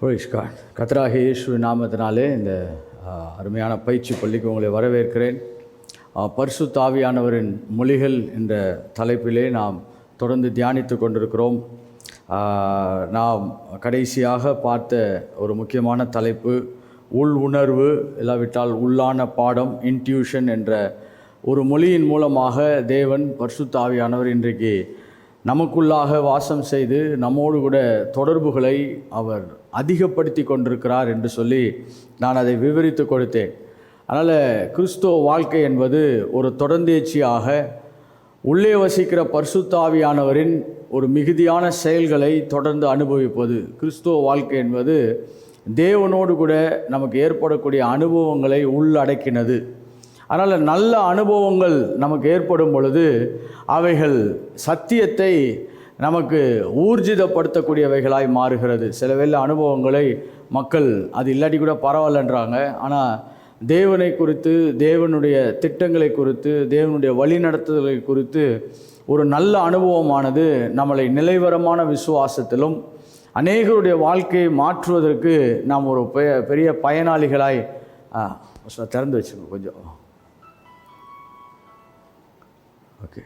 Price God. கர்த்தராகிய இயேசுவின் நாமத்தினாலே இந்த அருமையான பயிற்சி பள்ளிக்கு உங்களை வரவேற்கிறேன். பரிசுத்த ஆவியானவரின் மொழிகள் என்ற தலைப்பிலே நாம் தொடர்ந்து தியானித்து கொண்டிருக்கிறோம். நாம் கடைசியாக பார்த்த ஒரு முக்கியமான தலைப்பு உள் உணர்வு, இல்லாவிட்டால் உள்ளான பாடம், இன்ட்யூஷன் என்ற ஒரு மொழியின் மூலமாக தேவன் பரிசுத்த ஆவியானவர் இன்றைக்கு நமக்குள்ளாக வாசம் செய்து நம்மோடு கூட தொடர்புகளை அவர் அதிகப்படுத்தி கொண்டிருக்கிறார் என்று சொல்லி நான் அதை விவரித்து கொடுத்தேன். அதனால் கிறிஸ்துவ வாழ்க்கை என்பது ஒரு தொடர்ந்தேர்ச்சியாக உள்ளே வசிக்கிற பரிசுத்த ஆவியானவரின் ஒரு மிகுதியான செயல்களை தொடர்ந்து அனுபவிப்பது. கிறிஸ்துவ வாழ்க்கை என்பது தேவனோடு கூட நமக்கு ஏற்படக்கூடிய அனுபவங்களை உள்ளடக்கினது. அதனால் நல்ல அனுபவங்கள் நமக்கு ஏற்படும் பொழுது அவைகள் சத்தியத்தை நமக்கு ஊர்ஜிதப்படுத்தக்கூடியவைகளாய் மாறுகிறது. சில வேளை அனுபவங்களை மக்கள் அது இல்லாட்டி கூட பரவாயில்லன்றாங்க. ஆனால் தேவனை குறித்து, தேவனுடைய திட்டங்களை குறித்து, தேவனுடைய வழிநடத்துதலை குறித்து ஒரு நல்ல அனுபவமானது நம்மளை நிலைவரமான விசுவாசத்திலும் அநேகருடைய வாழ்க்கையை மாற்றுவதற்கு நாம் ஒரு பெரிய பயனாளிகளாய் திறந்து வச்சுக்கோங்க கொஞ்சம். ஓகே,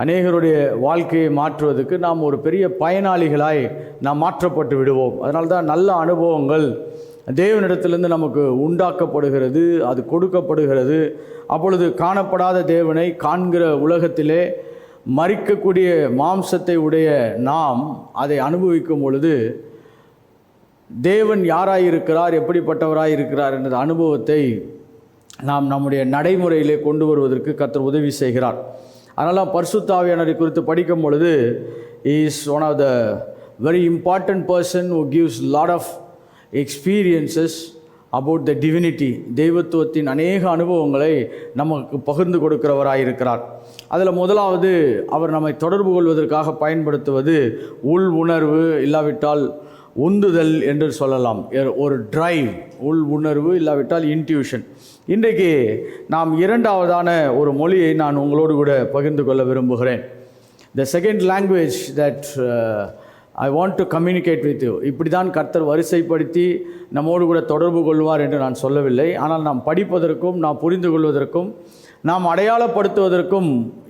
அநேகருடைய வாழ்க்கையை மாற்றுவதற்கு நாம் ஒரு பெரிய பயனாளிகளாய் நாம் மாற்றப்பட்டு விடுவோம். அதனால தான் நல்ல அனுபவங்கள் தேவனிடத்திலிருந்து நமக்கு உண்டாக்கப்படுகிறது, அது கொடுக்கப்படுகிறது. அப்பொழுது காணப்படாத தேவனை காண்கிற உலகத்திலே மரிக்கக்கூடிய மாம்சத்தை உடைய நாம் அதை அனுபவிக்கும் பொழுது தேவன் யாராயிருக்கிறார், எப்படிப்பட்டவராயிருக்கிறார் என்ற அனுபவத்தை நாம் நம்முடைய நடைமுறையிலே கொண்டு வருவதற்கு கர்த்தர் உதவி செய்கிறார். அதனால் பரிசுத்த ஆவியானவரை குறித்து படிக்கும் பொழுது is one of the very important person who gives lot of experiences about the divinity. தெய்வத்துவத்தின் அநேக அனுபவங்களை நமக்கு பகிர்ந்து கொடுக்கிறவராயிருக்கிறார். அதில் முதலாவது அவர் நம்மை தொடர்பு கொள்வதற்காக பயன்படுத்துவது உள் உணர்வு, இல்லாவிட்டால் உந்துதல் என்று சொல்லலாம். ஒரு டிரைவ், உள் உணர்வு இல்லாவிட்டால் இன்ட்யூஷன். இன்றைக்கு நாம் இரண்டாவதான ஒரு மொழியை நான் உங்களோடு கூட பகிர்ந்து கொள்ள விரும்புகிறேன். The second language that I want to communicate with you. இப்படி தான் கர்த்தர் வரிசைப்படுத்தி நம்மோடு கூட தொடர்பு கொள்வார் என்று நான் சொல்லவில்லை. ஆனால் நாம் படிப்பதற்கும், நாம் புரிந்து கொள்வதற்கும், நாம் அடையாளப்படுத்துவதற்கும்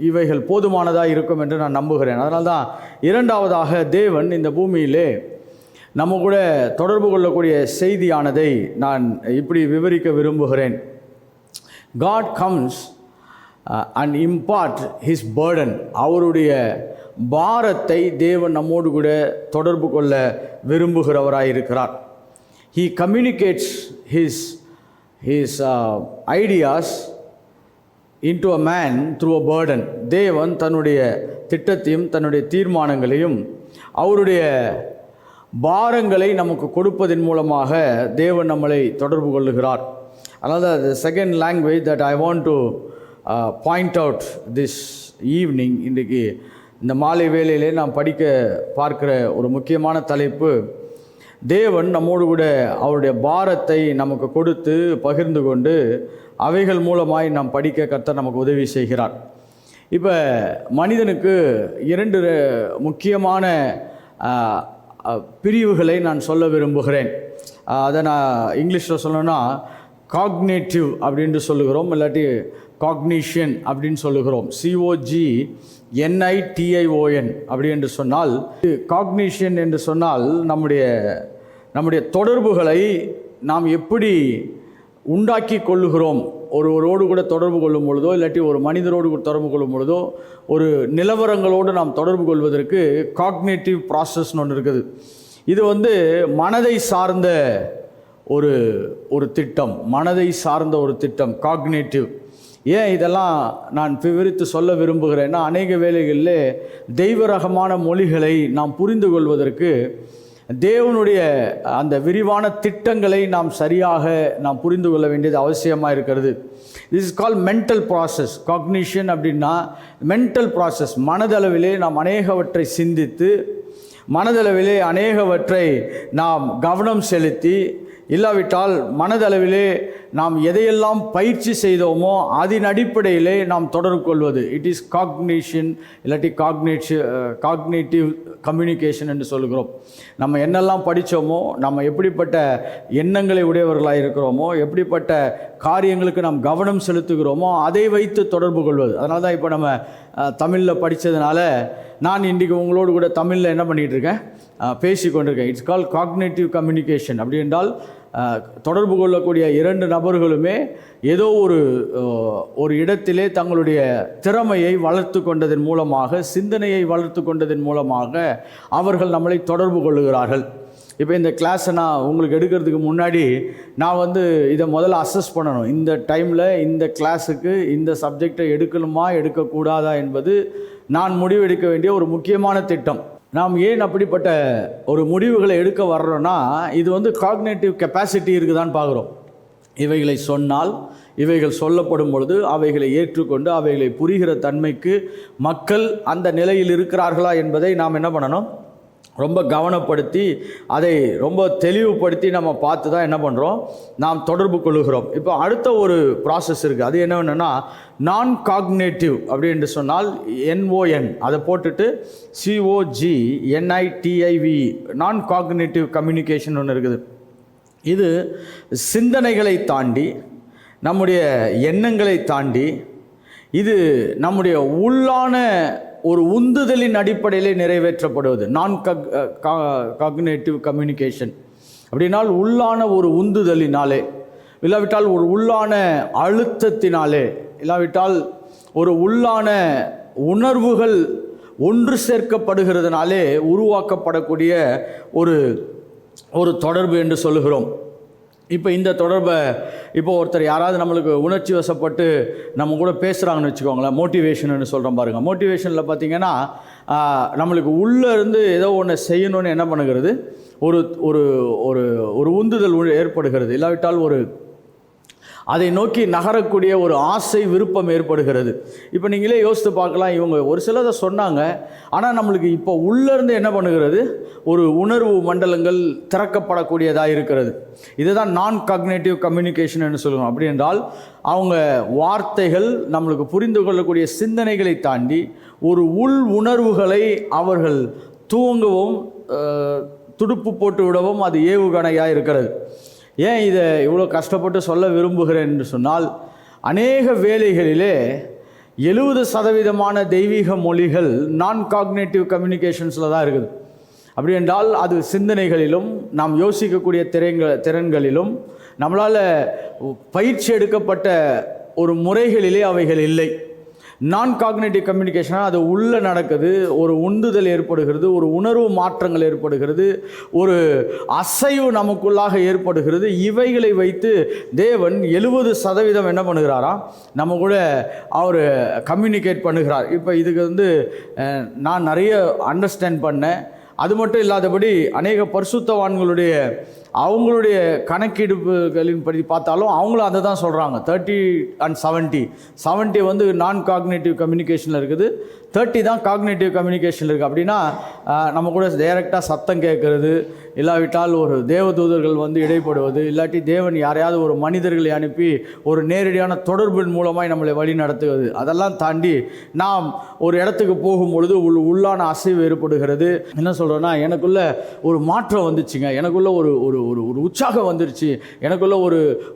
இவைகள் போதுமானதாக இருக்கும் என்று நான் நம்புகிறேன். அதனால தான் இரண்டாவதாக தேவன் இந்த பூமியிலே நம்ம கூட தொடர்பு கொள்ளக்கூடிய செய்தியானதை நான் இப்படி விவரிக்க விரும்புகிறேன். God comes and impart his burden. அவருடைய பாரத்தை தேவன் நம்மோடு கூட தொடர்பு கொள்ள விரும்புகிறவராயிருக்கிறார். He communicates his ideas into a man through a burden. தேவன் தன்னுடைய திட்டத்தையும் தன்னுடைய தீர்மானங்களையும் அவருடைய பாரங்களை நமக்கு கொடுப்பதன் மூலமாக தேவன் நம்மளை தொடர்பு கொள்ளுகிறார். அதனால் the second language that I want to point out this evening, இன்றைக்கு இந்த மாலை வேளையிலே நாம் படிக்க பார்க்கிற ஒரு முக்கியமான தலைப்பு, தேவன் நம்மோடு கூட அவருடைய பாரத்தை நமக்கு கொடுத்து பகிர்ந்து கொண்டு அவைகள் மூலமாய் நாம் படிக்க கர்த்தர் நமக்கு உதவி செய்கிறார். இப்போ மனிதனுக்கு இரண்டு முக்கியமான பிரிவுகளை நான் சொல்ல விரும்புகிறேன். அதை நான் இங்கிலீஷில் சொல்லணும்னா காக்னேட்டிவ் அப்படின்னு சொல்லுகிறோம், இல்லாட்டி காக்னிஷன் அப்படின்னு சொல்லுகிறோம். COGNITION அப்படி என்று சொன்னால், காக்னிஷன் என்று சொன்னால் நம்முடைய தொடர்புகளை நாம் எப்படி உண்டாக்கி கொள்ளுகிறோம். ஒருவரோடு கூட தொடர்பு கொள்ளும் பொழுதோ, இல்லாட்டி ஒரு மனிதரோடு கூட தொடர்பு கொள்ளும் பொழுதோ, ஒரு நிலவரங்களோடு நாம் தொடர்பு கொள்வதற்கு காக்னேட்டிவ் ப்ராசஸ்னு ஒன்று இருக்குது. இது மனதை சார்ந்த ஒரு திட்டம், மனதை சார்ந்த ஒரு திட்டம், காக்னேட்டிவ். ஏன் இதெல்லாம் நான் விவரித்து சொல்ல விரும்புகிறேன்னா, அநேக வேளைகளில் தெய்வரகமான மொழிகளை நாம் புரிந்து கொள்வதற்கு தேவனுடைய அந்த விரிவான திட்டங்களை நாம் சரியாக புரிந்து கொள்ள வேண்டியது அவசியமாக இருக்கிறது. This is call mental process. Cognition அப்படின்னா மென்டல் ப்ராசஸ். மனதளவிலே நாம் அநேகவற்றை சிந்தித்து, மனதளவிலே அநேகவற்றை நாம் கவனம் செலுத்தி, இல்லாவிட்டால் மனதளவிலே நாம் எதையெல்லாம் பயிற்சி செய்தோமோ அதன் அடிப்படையிலே நாம் தொடர்பு கொள்வது. இட் இஸ் காக்னிஷன், இல்லாட்டி காக்னேட்டிவ் கம்யூனிகேஷன் என்று சொல்கிறோம். நம்ம என்னெல்லாம் படித்தோமோ, நம்ம எப்படிப்பட்ட எண்ணங்களை உடையவர்களாக இருக்கிறோமோ, எப்படிப்பட்ட காரியங்களுக்கு நாம் கவனம் செலுத்துகிறோமோ அதை வைத்து தொடர்பு கொள்வது. அதனால தான் இப்போ நம்ம தமிழில் படித்ததுனால நான் இன்றைக்கி உங்களோடு கூட தமிழில் என்ன பண்ணிகிட்டு இருக்கேன், பேசி கொண்டிருக்கேன். It's call cognitive communication. அப்படி என்றால் தொடர்பு கொள்ளக்கூடிய இரண்டு நபர்களுமே ஏதோ ஒரு இடத்திலே தங்களுடைய திறமையை வளர்த்து கொண்டதன் மூலமாக, சிந்தனையை வளர்த்து கொண்டதன் மூலமாக அவர்கள் நம்மளை தொடர்பு கொள்ளுகிறார்கள். இப்போ இந்த கிளாஸை நான் உங்களுக்கு எடுக்கிறதுக்கு முன்னாடி நான் இதை முதல்ல அசஸ் பண்ணணும். இந்த டைமில் இந்த கிளாஸுக்கு இந்த சப்ஜெக்டை எடுக்கணுமா எடுக்கக்கூடாதா என்பது நான் முடிவெடுக்க வேண்டிய ஒரு முக்கியமான திட்டம். நாம் ஏன் அப்படிப்பட்ட ஒரு முடிவுகளை எடுக்க வர்றோன்னா, இது காக்னேட்டிவ் கெப்பாசிட்டி இருக்குதான்னு பார்க்குறோம். இவைகளை சொன்னால், இவைகள் சொல்லப்படும் பொழுது அவைகளை ஏற்றுக்கொண்டு அவைகளை புரிகிற தன்மைக்கு மக்கள் அந்த நிலையில் இருக்கிறார்களா என்பதை நாம் என்ன பண்ணணும், ரொம்ப கவனப்படுத்தி அதை ரொம்ப தெளிவுபடுத்தி நம்ம பார்த்து தான் என்ன பண்ணுறோம், நாம் தொடர்பு கொள்ளுகிறோம். இப்போ அடுத்த ஒரு ப்ராசஸ் இருக்குது. அது என்னென்னா நான் காக்னேட்டிவ் அப்படின்னு சொன்னால் NON அதை போட்டுட்டு COGNITIV நான் காக்னேட்டிவ் கம்யூனிகேஷன் ஒன்று இருக்குது. இது சிந்தனைகளை தாண்டி, நம்முடைய எண்ணங்களை தாண்டி, இது நம்முடைய உள்ளான ஒரு உந்துதலின் அடிப்படையிலே நிறைவேற்றப்படுவது. நான் காக்னேட்டிவ் கம்யூனிகேஷன் அப்படின்னால் உள்ளான ஒரு உந்துதலினாலே, இல்லாவிட்டால் ஒரு உள்ளான அழுத்தத்தினாலே, இல்லாவிட்டால் ஒரு உள்ளான உணர்வுகள் ஒன்று சேர்க்கப்படுகிறதுனாலே உருவாக்கப்படக்கூடிய ஒரு தொடர்பு என்று சொல்லுகிறோம். இப்போ இந்த தொடர்பை ஒருத்தர் யாராவது நம்மளுக்கு உணர்ச்சி வசப்பட்டு நம்ம கூட பேசுகிறாங்கன்னு வச்சுக்கோங்களேன், மோட்டிவேஷன்னு சொல்கிறோம் பாருங்கள். மோட்டிவேஷனில் பார்த்திங்கன்னா நம்மளுக்கு உள்ளே இருந்து ஏதோ ஒன்று செய்யணும்னு என்ன பண்ணுகிறது, ஒரு ஒரு ஒரு உந்துதல் ஏற்படுகிறது, இல்லாவிட்டால் அதை நோக்கி நகரக்கூடிய ஒரு ஆசை, விருப்பம் ஏற்படுகிறது. இப்போ நீங்களே யோசித்து பார்க்கலாம், இவங்க ஒரு சிலதை சொன்னாங்க, ஆனால் நம்மளுக்கு இப்போ உள்ளேருந்து என்ன பண்ணுகிறது, ஒரு உணர்வு மண்டலங்கள் திறக்கப்படக்கூடியதாக இருக்கிறது. இதுதான் நான் காக்னேட்டிவ் கம்யூனிகேஷன் சொல்லுவோம். அப்படி என்றால் அவங்க வார்த்தைகள் நம்மளுக்கு புரிந்து கொள்ளக்கூடிய சிந்தனைகளை தாண்டி ஒரு உள் உணர்வுகளை அவர்கள் தூங்கவும் துடுப்பு போட்டு விடவும் அது ஏவுகணையாக இருக்கிறது. ஏன் இதை இவ்வளோ கஷ்டப்பட்டு சொல்ல விரும்புகிறேன் என்று சொன்னால், அநேக வேளைகளிலே 70% தெய்வீக மொழிகள் நான் காக்னேட்டிவ் கம்யூனிகேஷன்ஸில் தான் இருக்குது. அப்படி என்றால் அது சிந்தனைகளிலும், நாம் யோசிக்கக்கூடிய திறன்களிலும், நம்மளால் பயிற்சி எடுக்கப்பட்ட ஒரு முறைகளிலே அவைகள் இல்லை. நான் காக்னேட்டிவ் கம்யூனிகேஷனாக அது உள்ளே நடக்குது, ஒரு உந்துதல் ஏற்படுகிறது, ஒரு உணர்வு மாற்றங்கள் ஏற்படுகிறது, ஒரு அசைவு நமக்குள்ளாக ஏற்படுகிறது. இவைகளை வைத்து தேவன் 70% என்ன பண்ணுகிறாராம், நம்ம கூட அவர் கம்யூனிகேட் பண்ணுகிறார். இப்போ இதுக்கு நான் நிறைய அண்டர்ஸ்டாண்ட் பண்ணேன். அது மட்டும் இல்லாதபடி அநேக பரிசுத்தவான்களுடைய அவங்களுடைய கணக்கெடுப்புகளின் படி பார்த்தாலும் அவங்களும் அதை தான் சொல்கிறாங்க. 30 and 70 நான் காக்னேட்டிவ் கம்யூனிகேஷனில் இருக்குது, 30 தான் காக்னேட்டிவ் கம்யூனிகேஷனில் இருக்குது. அப்படின்னா நம்ம கூட டைரெக்டாக சத்தம் கேட்குறது, இல்லாவிட்டால் ஒரு தேவதூதர்கள் இடைப்படுவது, இல்லாட்டி தேவன் யாரையாவது ஒரு மனிதர்களை அனுப்பி ஒரு நேரடியான தொடர்பின் மூலமாக நம்மளை வழி நடத்துவது, அதெல்லாம் தாண்டி நாம் ஒரு இடத்துக்கு போகும்பொழுது உள்ளான அசைவு ஏற்படுகிறது. என்ன சொல்கிறோன்னா, எனக்குள்ள ஒரு மாற்றம் வந்துச்சுங்க, எனக்குள்ள ஒரு ஒரு ஒரு உற்சாகம் வந்துருச்சு, எனக்குள்ள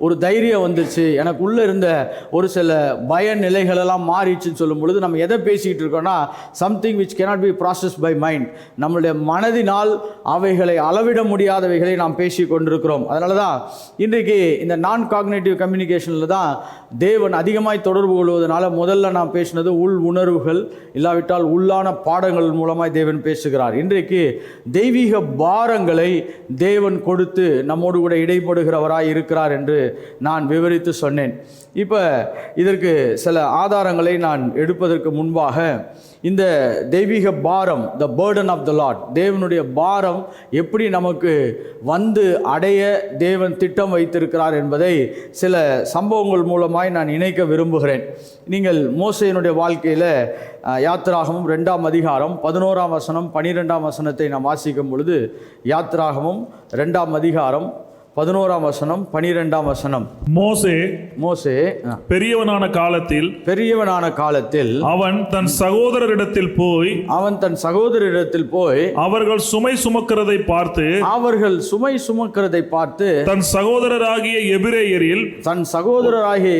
ஒரு தைரியம் வந்துருச்சு, எனக்குள்ளே இருந்த ஒரு சில பய நிலைகளெல்லாம் மாறிடுச்சுன்னு சொல்லும் பொழுது நம்ம எதை பேசிக்கிட்டு இருக்கோம்னா, something which cannot be processed by mind. நம்மளுடைய மனதினால் அவைகளை அளவிட முடியாதவைகளை நாம் பேசி கொண்டிருக்கிறோம். அதனால தான் இன்றைக்கு இந்த நான் காக்னேட்டிவ் கம்யூனிகேஷனில் தான் தேவன் அதிகமாய் தொடர்பு கொள்வதனால முதல்ல நான் பேசினது உள் உணர்வுகள், இல்லாவிட்டால் உள்ளான பாடங்கள் மூலமாய் தேவன் பேசுகிறார். இன்றைக்கு தெய்வீக பாரங்களை தேவன் கொடுத்து நம்மோடு கூட இடைப்படுகிறவராய் இருக்கிறார் என்று நான் விவரித்து சொன்னேன். இப்போ இதற்கு சில ஆதாரங்களை நான் எடுப்பதற்கு முன்பாக இந்த தெய்வீக பாரம், the burden of the Lord, தேவனுடைய பாரம் எப்படி நமக்கு அடைய தேவன் திட்டம் வைத்திருக்கிறார் என்பதை சில சம்பவங்கள் மூலமாய் நான் இணைக்க விரும்புகிறேன். நீங்கள் மோசேயினுடைய வாழ்க்கையில் யாத்திராகமும் 2ஆம் அதிகாரம் 11ஆம் வசனம் 12ஆம் வசனத்தை நாம் வாசிக்கும் பொழுது, யாத்திராகமும் 2ஆம் அதிகாரம் 11ஆம் வசனம் 12ஆம் வசனம். மோசே பெரியவனான காலத்தில் அவன் தன் சகோதரரிடத்தில் போய் அவர்கள் சுமை சுமக்கிறதை பார்த்து தன் சகோதரராகிய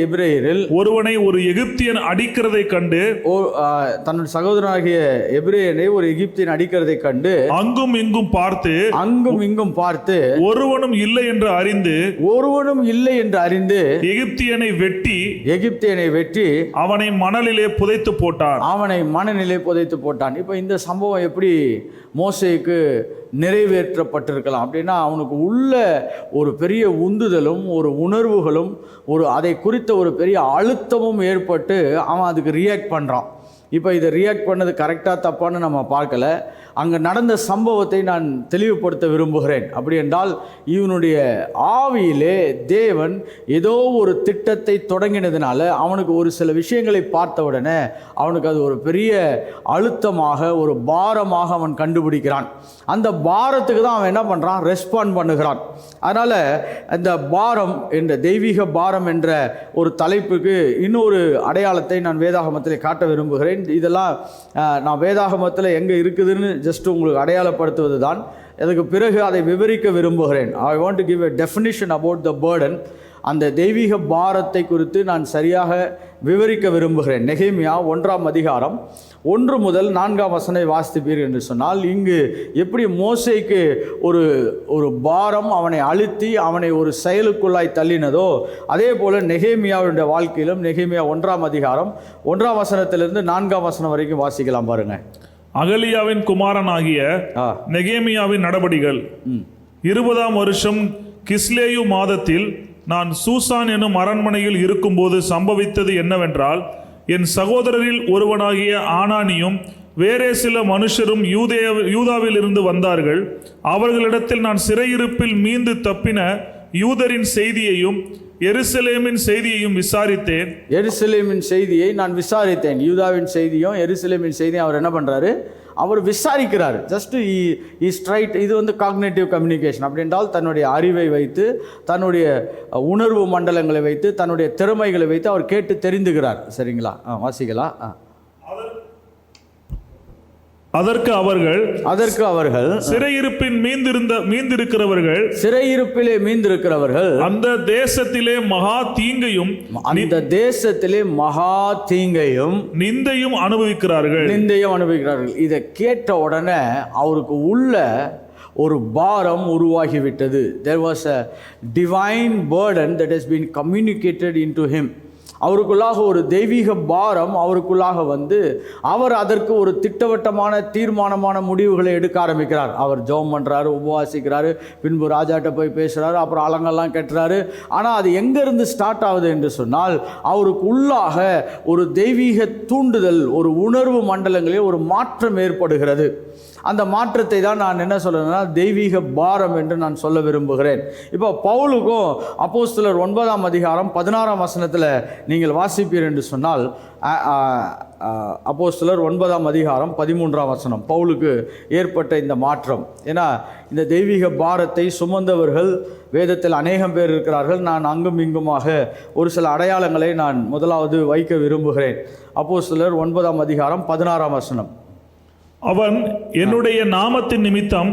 எபிரேயரில் ஒருவனை ஒரு எகிப்தியன் அடிக்கிறதை கண்டு தன் சகோதரனாகிய எபிரேயனை ஒரு எகிப்தியன் அடிக்கிறதை கண்டு அங்கும் இங்கும் பார்த்து ஒருவனும் இல்லை என்று அறிந்து எகிப்தியனை வெட்டி அவனை மணலிலே புதைத்து போட்டான். இப்ப இந்த சம்பவம் எப்படி மோசேக்கு நிறைவேற்றப்பட்டிருக்கலாம் அப்படின்னா, அவனுக்கு உள்ள ஒரு பெரிய உந்துதலும் ஒரு உணர்வுகளும் அதை குறித்த ஒரு பெரிய அழுத்தமும் ஏற்பட்டு அவன் அதுக்கு ரியாக்ட் பண்ணுறான். இப்போ இதை ரியாக்ட் பண்ணது கரெக்டாக தப்பான்னு நம்ம பார்க்கல. அங்கே நடந்த சம்பவத்தை நான் தெளிவுபடுத்த விரும்புகிறேன். அப்படி என்றால், இவனுடைய ஆவியிலே தேவன் ஏதோ ஒரு திட்டத்தை தொடங்கினதுனால அவனுக்கு ஒரு சில விஷயங்களை பார்த்த உடனே அவனுக்கு அது ஒரு பெரிய அழுத்தமாக ஒரு பாரமாக அவன் கண்டுபிடிக்கிறான். அந்த பாரத்துக்கு தான் அவன் என்ன பண்ணுறான், ரெஸ்பாண்ட் பண்ணுகிறான். அதனால் அந்த பாரம் என்ற தெய்வீக பாரம் என்ற ஒரு தலைப்புக்கு இன்னொரு அடையாளத்தை நான் வேதாகமத்தில் காட்ட விரும்புகிறேன். இதெல்லாம் நான் வேதாகமத்தில் எங்கே இருக்குதுன்னு ஜஸ்ட் உங்களுக்கு அடையாளப்படுத்துவது தான். அதுக்கு பிறகு அதை விவரிக்க விரும்புகிறேன். I want to give a definition about the Burton. அந்த தெய்வீக பாரத்தை குறித்து நான் சரியாக விவரிக்க விரும்புகிறேன். நெகேமியா 1ஆம் அதிகாரம் 1 முதல் 4ஆம் வசனை வாசிப்பீர்கள் என்று சொன்னால், இங்கு எப்படி மோசேக்கு ஒரு பாரம் அவனை அழுத்தி அவனை ஒரு செயலுக்குள்ளாய் தள்ளினதோ, அதே போல நெகேமியாவுடைய வாழ்க்கையிலும் நெகேமியா 1ஆம் அதிகாரம் 1ஆம் வசனத்திலிருந்து 4ஆம் வசனம் வரைக்கும் வாசிக்கலாம் பாருங்க. அகலியாவின் குமாரனாகிய நெகேமியாவின் நடபடிகள். 20ஆம் வருஷம் கிஸ்லேயு மாதத்தில் நான் சூசான் எனும் அரண்மனையில் இருக்கும்போது சம்பவித்தது என்னவென்றால், என் சகோதரரில் ஒருவனாகிய ஆனானியும் வேறே சில மனுஷரும் யூதாவில் இருந்து வந்தார்கள். அவர்களிடத்தில் நான் சிறையிருப்பில் மீண்டு தப்பின யூதரின் செய்தியையும் எருசலேமின் செய்தியையும் விசாரித்தேன். எருசலேமின் செய்தியை நான் விசாரித்தேன். யூதாவின் செய்தியும் எருசலேமின் செய்தியும் அவர் என்ன பண்றாரு, அவர் விசாரிக்கிறார். Just straight. இது காக்னேட்டிவ் கம்யூனிகேஷன். அப்படி என்றால் தன்னுடைய அறிவை வைத்து, தன்னுடைய உணர்வு மண்டலங்களை வைத்து, தன்னுடைய திறமைகளை வைத்து அவர் கேட்டு தெரிந்துகிறார். சரிங்களா? வாசிக்கலாம். அதற்கு அவர்கள் சிறையிருப்பிலே மீந்திருக்கிறவர்கள் அந்த தேசத்திலே மகா தீங்கையும் நிந்தையும் அனுபவிக்கிறார்கள். இதை கேட்ட உடனே அவருக்கு உள்ள ஒரு பாரம் உருவாகிவிட்டது. There was a divine burden that has been communicated into him. அவருக்குள்ளாக ஒரு தெய்வீக பாரம் அவருக்குள்ளாக அவர் அதற்கு ஒரு திட்டவட்டமான தீர்மானமான முடிவுகளை எடுக்க ஆரம்பிக்கிறார். அவர் ஜெபம் பண்ணுறாரு, உபவாசிக்கிறாரு, பின்பு ராஜாட்ட போய் பேசுகிறாரு, அப்புறம் அலங்கெல்லாம் கட்டுறாரு. ஆனால் அது எங்கேருந்து ஸ்டார்ட் ஆகுது என்று சொன்னால், அவருக்கு உள்ளாக ஒரு தெய்வீக தூண்டுதல், ஒரு உணர்வு மண்டலங்களில் ஒரு மாற்றம் ஏற்படுகிறது. அந்த மாற்றத்தை தான் நான் என்ன சொல்றேன்னா தெய்வீக பாரம் என்று நான் சொல்ல விரும்புகிறேன். இப்போ பவுலுக்கும் அப்போஸ்தலர் 9ஆம் அதிகாரம் 16ஆம் வசனத்தில் நீங்கள் வாசிப்பீர் என்று சொன்னால், அப்போஸ்தலர் 9ஆம் அதிகாரம் 13ஆம் வசனம், பவுலுக்கு ஏற்பட்ட இந்த மாற்றம். ஏன்னா இந்த தெய்வீக பாரத்தை சுமந்தவர்கள் வேதத்தில் அநேகம் பேர் இருக்கிறார்கள். நான் அங்கும் இங்குமாக ஒரு சில அடையாளங்களை நான் முதலாவது வைக்க விரும்புகிறேன். அப்போஸ்தலர் 9ஆம் அதிகாரம் 16ஆம் வசனம், அவன் என்னுடைய நாமத்தின் நிமித்தம்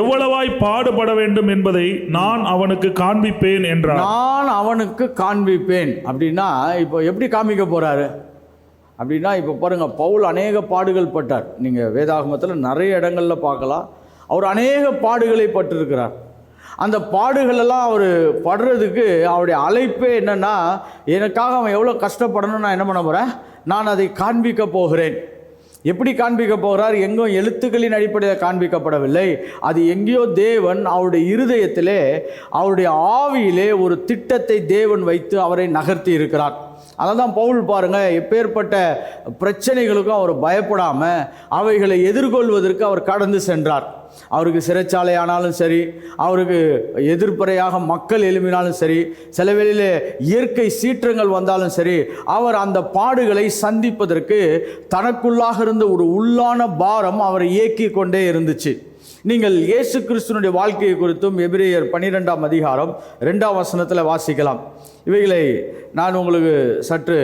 எவ்வளவாய் பாடுபட வேண்டும் என்பதை நான் அவனுக்கு காண்பிப்பேன் என்றார். நான் அவனுக்கு காண்பிப்பேன் அப்படின்னா இப்போ எப்படி காமிக்க போறாரு அப்படின்னா, இப்போ பாருங்க, பவுல் அநேக பாடுகள் பட்டார். நீங்கள் வேதாகமத்தில் நிறைய இடங்களில் பார்க்கலாம். அவர் அநேக பாடுகளை பட்டிருக்கிறார். அந்த பாடுகளெல்லாம் அவர் படுறதுக்கு அவருடைய அழைப்பே என்னன்னா, எனக்காக அவன் எவ்வளோ கஷ்டப்படணும்னு நான் என்ன பண்ண போகிறேன், நான் அதை காண்பிக்க போகிறேன். எப்படி காண்பிக்க போகிறார்? எங்கும் எழுத்துக்களின் அடிப்படையில் காண்பிக்கப்படவில்லை. அது எங்கேயோ தேவன் அவருடைய இருதயத்திலே, அவருடைய ஆவியிலே ஒரு திட்டத்தை தேவன் வைத்து அவரை நகர்த்தி இருக்கிறார். அதனால் தான் பவுல் பாருங்கள், எப்பேற்பட்ட பிரச்சனைகளுக்கும் அவர் பயப்படாமல் அவைகளை எதிர்கொள்வதற்கு அவர் கடந்து சென்றார். அவருக்கு சிறைச்சாலை ஆனாலும் சரி, அவருக்கு எதிர்ப்பறையாக மக்கள் எழுப்பினாலும் சரி, சில வேளையிலே இயற்கை சீற்றங்கள் வந்தாலும் சரி, அவர் அந்த பாடுகளை சந்திப்பதற்கு தனக்குள்ளாக இருந்த ஒரு உள்ளான பாரம் அவரை இயக்கி கொண்டே இருந்துச்சு. நீங்கள் இயேசு கிறிஸ்துனுடைய வாழ்க்கையை குறித்தும் எபிரேயர் 12ஆம் அதிகாரம் 2ஆம் வசனத்தில் வாசிக்கலாம். இவைகளை நான் உங்களுக்கு சற்று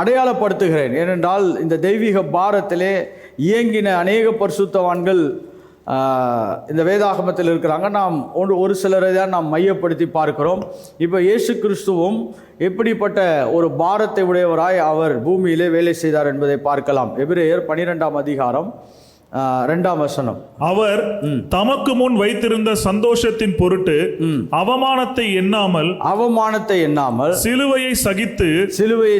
அடையாளப்படுத்துகிறேன். ஏனென்றால் இந்த தெய்வீக பாரத்திலே இயங்கின அநேக பரிசுத்தவான்கள் இந்த வேதாகமத்தில் இருக்கிறாங்க. நாம் ஒரு சிலரை தான் நாம் மையப்படுத்தி பார்க்கிறோம். இப்போ இயேசு கிறிஸ்துவும் எப்படிப்பட்ட ஒரு பாரத்தை உடையவராய் அவர் பூமியிலே வேலை செய்தார் என்பதை பார்க்கலாம். எபிரேயர் 12ஆம் அதிகாரம் 2ஆம் வசனம். அவர் தமக்கு முன் வைத்திருந்த சந்தோஷத்தின் பொருட்டு அவமானத்தை எண்ணாமல் சிலுவையை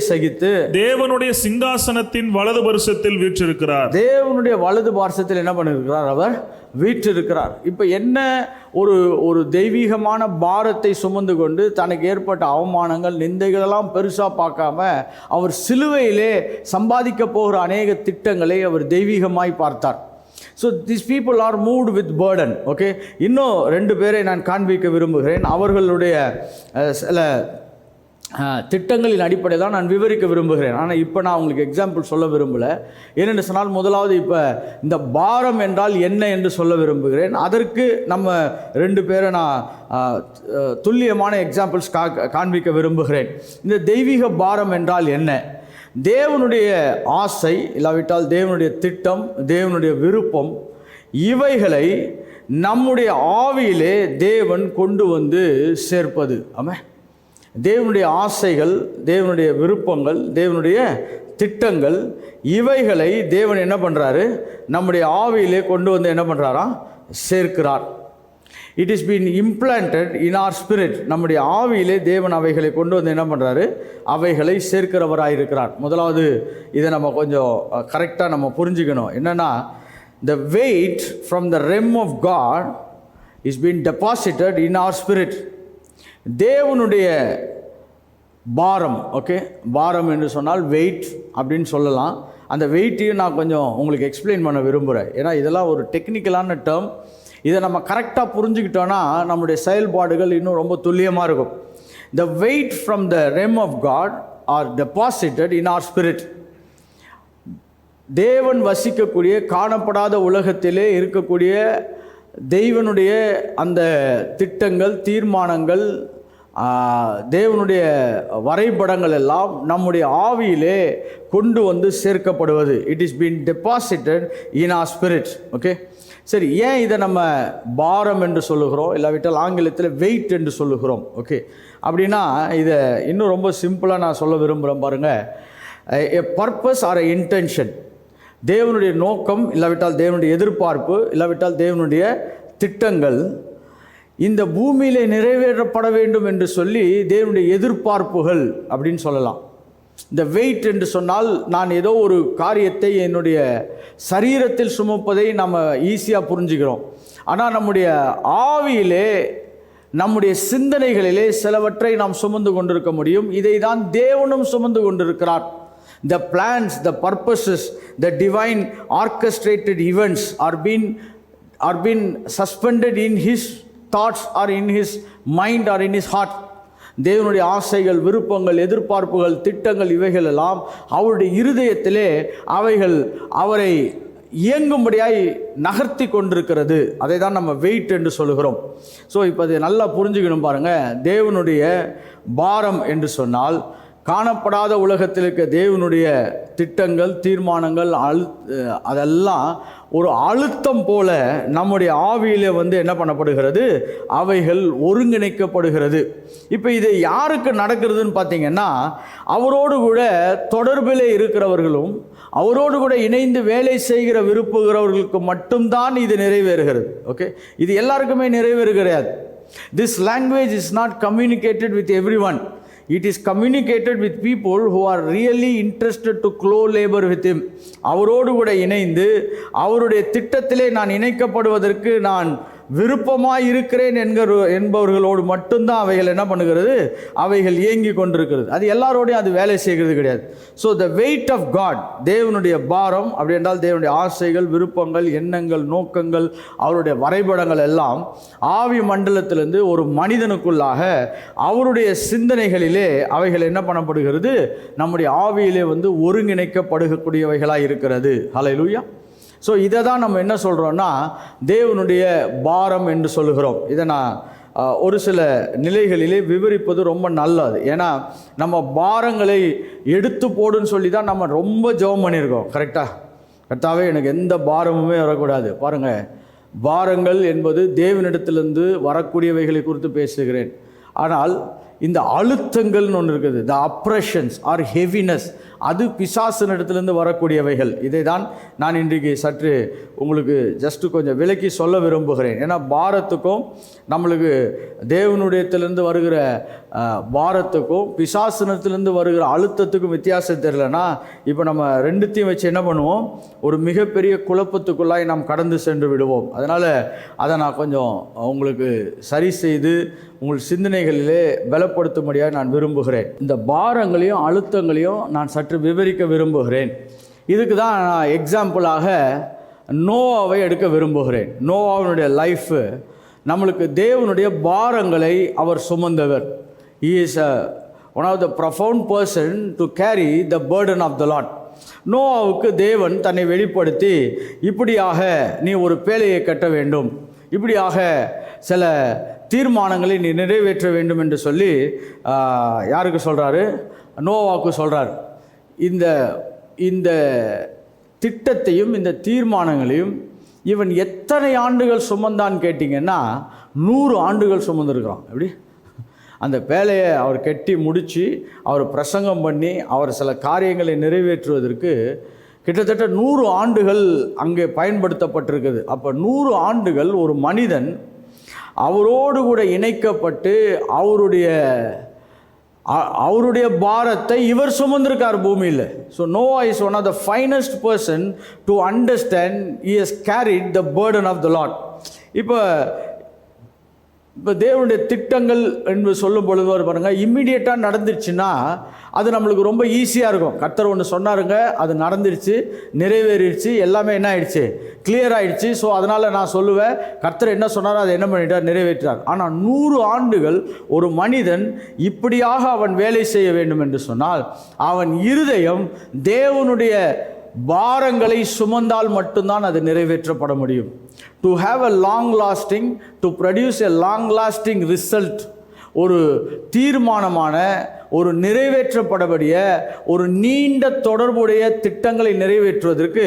சகித்து தேவனுடைய சிங்காசனத்தின் வலது பார்சத்தில் வீற்றிருக்கிறார். தேவனுடைய வலது பார்சத்தில் என்ன பண்ணிருக்கிறார்? அவர் வீற்றிருக்கிறார். இப்ப என்ன ஒரு தெய்வீகமான பாரத்தை சுமந்து கொண்டு தனக்கு ஏற்பட்ட அவமானங்கள் நிந்தைகள் எல்லாம் பெருசா பார்க்காம அவர் சிலுவையிலே சம்பாதிக்க போகிற அநேக திட்டங்களை அவர் தெய்வீகமாய் பார்த்தார். So this people are moved with burden. Okay, இன்னும் 2 பேரை நான் காண்பிக்க விரும்புகிறேன். அவர்களுடைய சில திட்டங்களின் அடிப்படையில் தான் நான் விவரிக்க விரும்புகிறேன். ஆனால் இப்போ நான் உங்களுக்கு எக்ஸாம்பிள் சொல்ல விரும்பலை. ஏனென்று சொன்னால் முதலாவது இப்போ இந்த பாரம் என்றால் என்ன என்று சொல்ல விரும்புகிறேன். அதற்கு நம்ம 2 பேரை நான் துல்லியமான எக்ஸாம்பிள்ஸ் காண்பிக்க விரும்புகிறேன். இந்த தெய்வீக பாரம் என்றால் என்ன? தேவனுடைய ஆசை, இல்லாவிட்டால் தேவனுடைய திட்டம், தேவனுடைய விருப்பம், இவைகளை நம்முடைய ஆவியிலே தேவன் கொண்டு வந்து சேர்ப்பது. ஆமாம், தேவனுடைய ஆசைகள், தேவனுடைய விருப்பங்கள், தேவனுடைய திட்டங்கள், இவைகளை தேவன் என்ன பண்ணுறாரு? நம்முடைய ஆவியிலே கொண்டு வந்து என்ன பண்ணுறாராம்? சேர்க்கிறார். It is been implanted in our spirit. நம்முடைய ஆவியிலே தேவன் அவைகளை கொண்டு வந்து என்ன பண்ணுறாரு? அவைகளை சேர்க்கிறவராக இருக்கிறார். முதலாவது இதை நம்ம கொஞ்சம் கரெக்டாக நம்ம புரிஞ்சுக்கணும். என்னென்னா, the weight from the realm of God is being deposited in our spirit. தேவனுடைய பாரம், ஓகே, பாரம் என்று சொன்னால் வெயிட் அப்படின்னு சொல்லலாம். அந்த வெயிட்டையும் நான் கொஞ்சம் உங்களுக்கு எக்ஸ்பிளைன் பண்ண விரும்புகிறேன். ஏன்னா இதெல்லாம் ஒரு டெக்னிக்கலான டேர்ம். இதை நம்ம கரெக்டாக புரிஞ்சுக்கிட்டோன்னா நம்முடைய செயல்பாடுகள் இன்னும் ரொம்ப துல்லியமாக இருக்கும். The weight from the realm of God are deposited in our spirit. தேவன் வசிக்கக்கூடிய காணப்படாத உலகத்திலே இருக்கக்கூடிய தேவனுடைய அந்த திட்டங்கள், தீர்மானங்கள், தேவனுடைய வரைபடங்கள் எல்லாம் நம்முடைய ஆவியிலே கொண்டு வந்து சேர்க்கப்படுவது. It is been deposited in our spirit. Okay, சரி, ஏன் இதை நம்ம பாரம் என்று சொல்லுகிறோம், இல்லாவிட்டால் ஆங்கிலத்தில் வெயிட் என்று சொல்லுகிறோம்? ஓகே, அப்படின்னா இதை இன்னும் ரொம்ப சிம்பிளாக நான் சொல்ல விரும்புகிறேன். பாருங்கள், a purpose or a intention, தேவனுடைய நோக்கம், இல்லாவிட்டால் தேவனுடைய எதிர்பார்ப்பு, இல்லாவிட்டால் தேவனுடைய திட்டங்கள் இந்த பூமியிலே நிறைவேற்றப்பட வேண்டும் என்று சொல்லி தேவனுடைய எதிர்பார்ப்புகள் அப்படின்னு சொல்லலாம். இந்த வெயிட் என்று சொன்னால் நான் ஏதோ ஒரு காரியத்தை என்னுடைய சரீரத்தில் சுமப்பதை நம்ம ஈஸியாக புரிஞ்சுக்கிறோம். ஆனால் நம்முடைய ஆவியிலே, நம்முடைய சிந்தனைகளிலே சிலவற்றை நாம் சுமந்து கொண்டிருக்க முடியும். இதை தான் தேவனும் சுமந்து கொண்டிருக்கிறார். The plans, the purposes, the divine orchestrated events are been suspended in his thoughts or in his mind or in his heart. தேவனுடைய ஆசைகள், விருப்பங்கள், எதிர்பார்ப்புகள், திட்டங்கள், இவைகள் எல்லாம் அவருடைய இருதயத்திலே அவைகள் அவரை இயங்கும்படியாய் நகர்த்தி கொண்டிருக்கிறது. அதை தான் நம்ம வெயிட் என்று சொல்லுகிறோம். ஸோ இப்போ அதை நல்லா புரிஞ்சுக்கணும். பாருங்கள், தேவனுடைய பாரம் என்று சொன்னால் காணப்படாத உலகத்தில் இருக்க தேவனுடைய திட்டங்கள், தீர்மானங்கள், அதெல்லாம் ஒரு அழுத்தம் போல நம்முடைய ஆவியிலே வந்து என்ன பண்ணப்படுகிறது? அவைகள் ஒருங்கிணைக்கப்படுகிறது. இப்போ இது யாருக்கு நடக்கிறதுன்னு பார்த்தீங்கன்னா, அவரோடு கூட தொடர்பில் இருக்கிறவர்களும் அவரோடு கூட இணைந்து வேலை செய்கிற விரும்புகிறவர்களுக்கு மட்டும்தான் இது நிறைவேறுகிறது. ஓகே, இது எல்லாருக்குமே நிறைவேறுகிறது. This language is not communicated with every one. It is communicated with people who are really interested to co-labor with him. அவரோடு கூட இணைந்து அவருடைய திட்டத்திலே நான் இணைக்கப்படுவதற்கு நான் விருப்பமாக இருக்கிறேன் என்பவர்களோடு மட்டும்தான் அவைகள் என்ன பண்ணுகிறது? அவைகள் இயங்கி கொண்டிருக்கிறது. அது எல்லாரோடையும் அது வேலை செய்கிறது கிடையாது. So the weight of God, தேவனுடைய பாரம் அப்படி என்றால் தேவனுடைய ஆசைகள், விருப்பங்கள், எண்ணங்கள், நோக்கங்கள், அவருடைய வரைபடங்கள் எல்லாம் ஆவி மண்டலத்திலிருந்து ஒரு மனிதனுக்குள்ளாக அவருடைய சிந்தனைகளிலே அவைகள் என்ன பண்ணப்படுகிறது? நம்முடைய ஆவியிலே வந்து ஒருங்கிணைக்கப்படுகக்கூடியவைகளாக இருக்கிறது. ஹல்லேலூயா. ஸோ இதை தான் நம்ம என்ன சொல்கிறோன்னா தேவனுடைய பாரம் என்று சொல்லுகிறோம். இதை நான் ஒரு சில நிலைகளிலே விவரிப்பது ரொம்ப நல்லது. ஏன்னா நம்ம பாரங்களை எடுத்து போடுன்னு சொல்லி தான் நம்ம ரொம்ப ஜெபம் பண்ணியிருக்கோம். கரெக்டாக, கர்த்தாவே எனக்கு எந்த பாரமுமே வரக்கூடாது. பாருங்கள், பாரங்கள் என்பது தேவனிடத்திலிருந்து வரக்கூடியவைகளை குறித்து பேசுகிறேன். ஆனால் இந்த அழுத்தங்கள்னு ஒன்று இருக்குது, த அப்ரெஷன்ஸ் ஆர் ஹெவினஸ், அது பிசாசினிடத்திலிருந்து வரக்கூடியவைகள். இதை தான் நான் இன்றைக்கு சற்று உங்களுக்கு ஜஸ்ட்டு கொஞ்சம் விலக்கி சொல்ல விரும்புகிறேன். ஏன்னா பாரத்துக்கும் நம்மளுக்கு தேவனுடையத்திலிருந்து வருகிற பாரத்துக்கும் பிசாசினத்திலிருந்து வருகிற அழுத்தத்துக்கும் வித்தியாசம் தெரியலனா, இப்போ நம்ம ரெண்டுத்தையும் வச்சு என்ன பண்ணுவோம், ஒரு மிகப்பெரிய குழப்பத்துக்குள்ளாய் நாம் கடந்து சென்று விடுவோம். அதனால் அதை நான் கொஞ்சம் உங்களுக்கு சரி செய்து உங்கள் சிந்தனைகளிலே பலப்படுத்தும்படியாக நான் விரும்புகிறேன். இந்த பாரங்களையும் அழுத்தங்களையும் நான் சற்று விவரிக்க விரும்புகிறேன். இதுக்கு தான் நான் எக்ஸாம்பிளாக நோவாவை எடுக்க விரும்புகிறேன். நோவாவினுடைய லைஃபு நம்மளுக்கு தேவனுடைய பாரங்களை அவர் சுமந்தவர். He is one of the profound person to carry the burden of the Lord. நோவாவுக்கு தேவன் தன்னை வெளிப்படுத்தி, இப்படியாக நீ ஒரு பேழையை கட்ட வேண்டும், இப்படியாக சில தீர்மானங்களை நீ நிறைவேற்ற வேண்டும் என்று சொல்லி யாருக்கு சொல்கிறாரு? நோவாவுக்கு சொல்கிறார். இந்த திட்டத்தையும் இந்த தீர்மானங்களையும் இவன் எத்தனை ஆண்டுகள் சுமந்தான்னு கேட்டிங்கன்னா 100 ஆண்டுகள் சுமந்துருக்கிறான். எப்படி அந்த பேழையை அவர் கட்டி முடித்து அவர் பிரசங்கம் பண்ணி அவர் சில காரியங்களை நிறைவேற்றுவதற்கு கிட்டத்தட்ட 100 ஆண்டுகள் அங்கே பயன்படுத்தப்பட்டிருக்குது. அப்போ 100 ஆண்டுகள் ஒரு மனிதன் அவரோடு கூட இணைக்கப்பட்டு அவருடைய பாரத்தை இவர் சுமந்திருக்கார் பூமியில். So Noah is one of the finest person to understand he has carried the burden of the Lord. இப்போ தேவனுடைய திட்டங்கள் என்று சொல்லும் பொழுது பாருங்கள், இம்மிடியேட்டாக நடந்துருச்சுன்னா அது நம்மளுக்கு ரொம்ப ஈஸியாக இருக்கும். கர்த்தர் ஒன்று சொன்னாருங்க, அது நடந்துருச்சு, நிறைவேறிடுச்சு, எல்லாமே என்ன ஆயிடுச்சு, கிளியர் ஆகிடுச்சு. ஸோ அதனால் நான் சொல்லுவேன், கர்த்தர் என்ன சொன்னாரோ அதை என்ன பண்ணிட்டார், நிறைவேற்றார். ஆனால் 100 ஆண்டுகள் ஒரு மனிதன் இப்படியாக அவன் வேலை செய்ய வேண்டும் என்று சொன்னால் அவன் இருதயம் தேவனுடைய பாரங்களை சுமந்தால் மட்டும்தான் அது நிறைவேற்றப்பட முடியும். To have a long lasting, to produce a long lasting result, ஒரு தீர்மானமான, ஒரு நிறைவேற்றப்படக்கூடிய, ஒரு நீண்ட தொடர்புடைய திட்டங்களை நிறைவேற்றுவதற்கு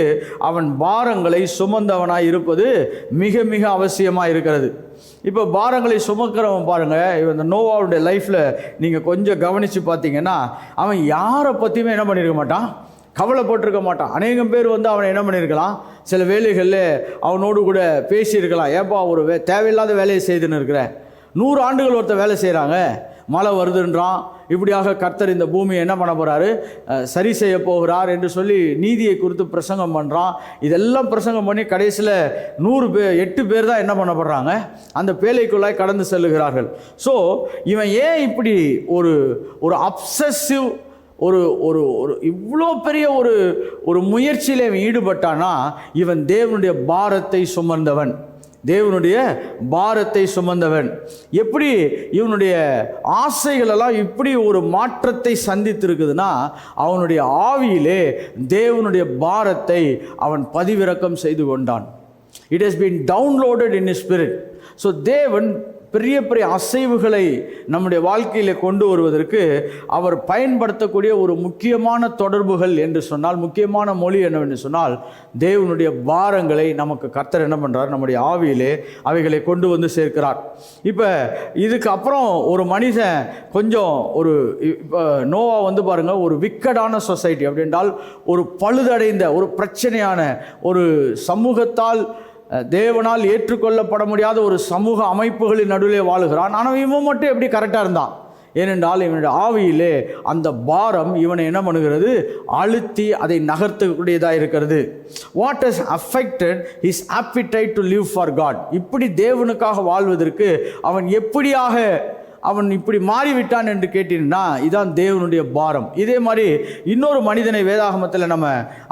அவன் பாரங்களை சுமந்தவனாய் இருப்பது மிக மிக அவசியமாக இருக்கிறது. இப்போ பாரங்களை சுமக்கிறவன் பாருங்கள், இந்த நோவாவுடைய லைஃப்பில் நீங்கள் கொஞ்சம் கவனித்து பார்த்தீங்கன்னா அவன் யாரை பற்றியுமே என்ன பண்ணியிருக்க மாட்டான், கவலைப்பட்டிருக்க மாட்டான். அநேகம் பேர் அவனை என்ன பண்ணியிருக்கலாம், சில வேலைகளில் அவனோடு கூட பேசியிருக்கலாம், ஏப்பா ஒரு தேவையில்லாத வேலையை செய்துன்னு இருக்கிறேன். 100 ஆண்டுகள் ஒருத்தர் வேலை செய்கிறாங்க, மழை வருதுன்றான், இப்படியாக கர்த்தர் இந்த பூமியை என்ன பண்ண போகிறாரு, சரி செய்ய போகிறார் என்று சொல்லி நீதியை குறித்து பிரசங்கம் பண்ணுறான். இதெல்லாம் பிரசங்கம் பண்ணி கடைசியில் 8 பேர் தான் என்ன பண்ணப்படுறாங்க, அந்த பேழைக்குள்ளாய் கடந்து செல்லுகிறார்கள். ஸோ இவன் ஏன் இப்படி ஒரு அப்சசிவ் ஒரு ஒரு ஒரு இவ்வளோ பெரிய ஒரு முயற்சியில் இவன் ஈடுபட்டானா, இவன் தேவனுடைய பாரத்தை சுமந்தவன், தேவனுடைய பாரத்தை சுமந்தவன். எப்படி இவனுடைய ஆசைகளெல்லாம் இப்படி ஒரு மாற்றத்தை சந்தித்திருக்குதுன்னா, அவனுடைய ஆவியிலே தேவனுடைய பாரத்தை அவன் பதிவிறக்கம் செய்து கொண்டான். It has been downloaded in his spirit. So தேவன் பெரிய பெரிய அசைவுகளை நம்முடைய வாழ்க்கையில் கொண்டு வருவதற்கு அவர் பயன்படுத்தக்கூடிய ஒரு முக்கியமான தொடர்புகள் என்று சொன்னால், முக்கியமான மொழி என்னவென்று சொன்னால், தேவனுடைய பாரங்களை நமக்கு கர்த்தர் என்ன பண்ணுறார், நம்முடைய ஆவியிலே அவைகளை கொண்டு வந்து சேர்க்கிறார். இப்போ இதுக்கு அப்புறம் ஒரு மனிதன் கொஞ்சம் இப்போ நோவா பாருங்கள், ஒரு விக்கடான சொசைட்டி, அப்படின்றால் ஒரு பழுதடைந்த, ஒரு பிரச்சனையான, ஒரு சமூகத்தால் தேவனால் ஏற்றுக்கொள்ளப்பட முடியாத ஒரு சமூக அமைப்புகளின் நடுவில் வாழுகிறான். ஆனால் இவன் மட்டும் எப்படி கரெக்டாக இருந்தான்? ஏனென்றால் இவனுடைய ஆவியிலே அந்த பாரம் இவனை என்ன பண்ணுகிறது, அழுத்தி அதை நகர்த்தக்கூடியதாக இருக்கிறது. What has affected his appetite to live for God. இப்படி தேவனுக்காக வாழ்வதற்கு அவன் இப்படி மாறிவிட்டான் என்று கேட்டீங்கன்னா, இதான் தேவனுடைய பாரம். இதே மாதிரி இன்னொரு மனிதனை வேதாகமத்தில் நம்ம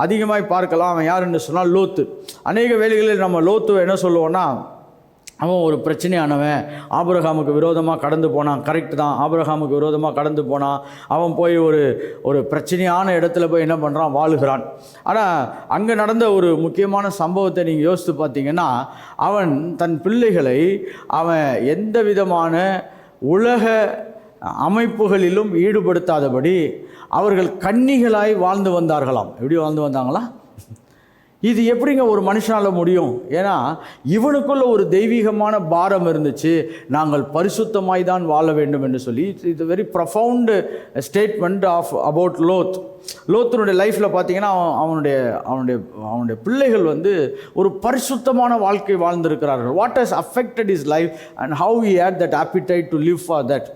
அதிகமாக பார்க்கலாம். அவன் யார் என்று சொன்னால் லோத்து. அநேக வேளைகளில் நம்ம லோத்துவை என்ன சொல்லுவோன்னா, அவன் ஒரு பிரச்சனையானவன், ஆபிரகாமுக்கு விரோதமாக கடந்து போனான். கரெக்டு தான், ஆபிரகாமுக்கு விரோதமாக கடந்து போனான். அவன் போய் ஒரு பிரச்சனையான இடத்துல போய் என்ன பண்ணுறான், வாழுகிறான். ஆனால் அங்கே நடந்த ஒரு முக்கியமான சம்பவத்தை நீங்கள் யோசித்து பார்த்தீங்கன்னா, அவன் தன் பிள்ளைகளை அவன் எந்த விதமான உலக அமைப்புகளிலும் ஈடுபடுத்தாதபடி அவர்கள் கன்னிகளாய் வாழ்ந்து வந்தார்களாம். எப்படி வாழ்ந்து வந்தாங்களா? இது எப்படிங்க ஒரு மனுஷனால் முடியும்? ஏன்னா இவனுக்குள்ள ஒரு தெய்வீகமான பாரம் இருந்துச்சு, நாங்கள் பரிசுத்தமாய் தான் வாழ வேண்டும் என்று சொல்லி. இது very profound statement of about லோத்தினுடைய லைஃப்பில் பார்த்தீங்கன்னா, அவனுடைய பிள்ளைகள் ஒரு பரிசுத்தமான வாழ்க்கை வாழ்ந்திருக்கிறார்கள். What has affected his life and how he had that appetite to live for that.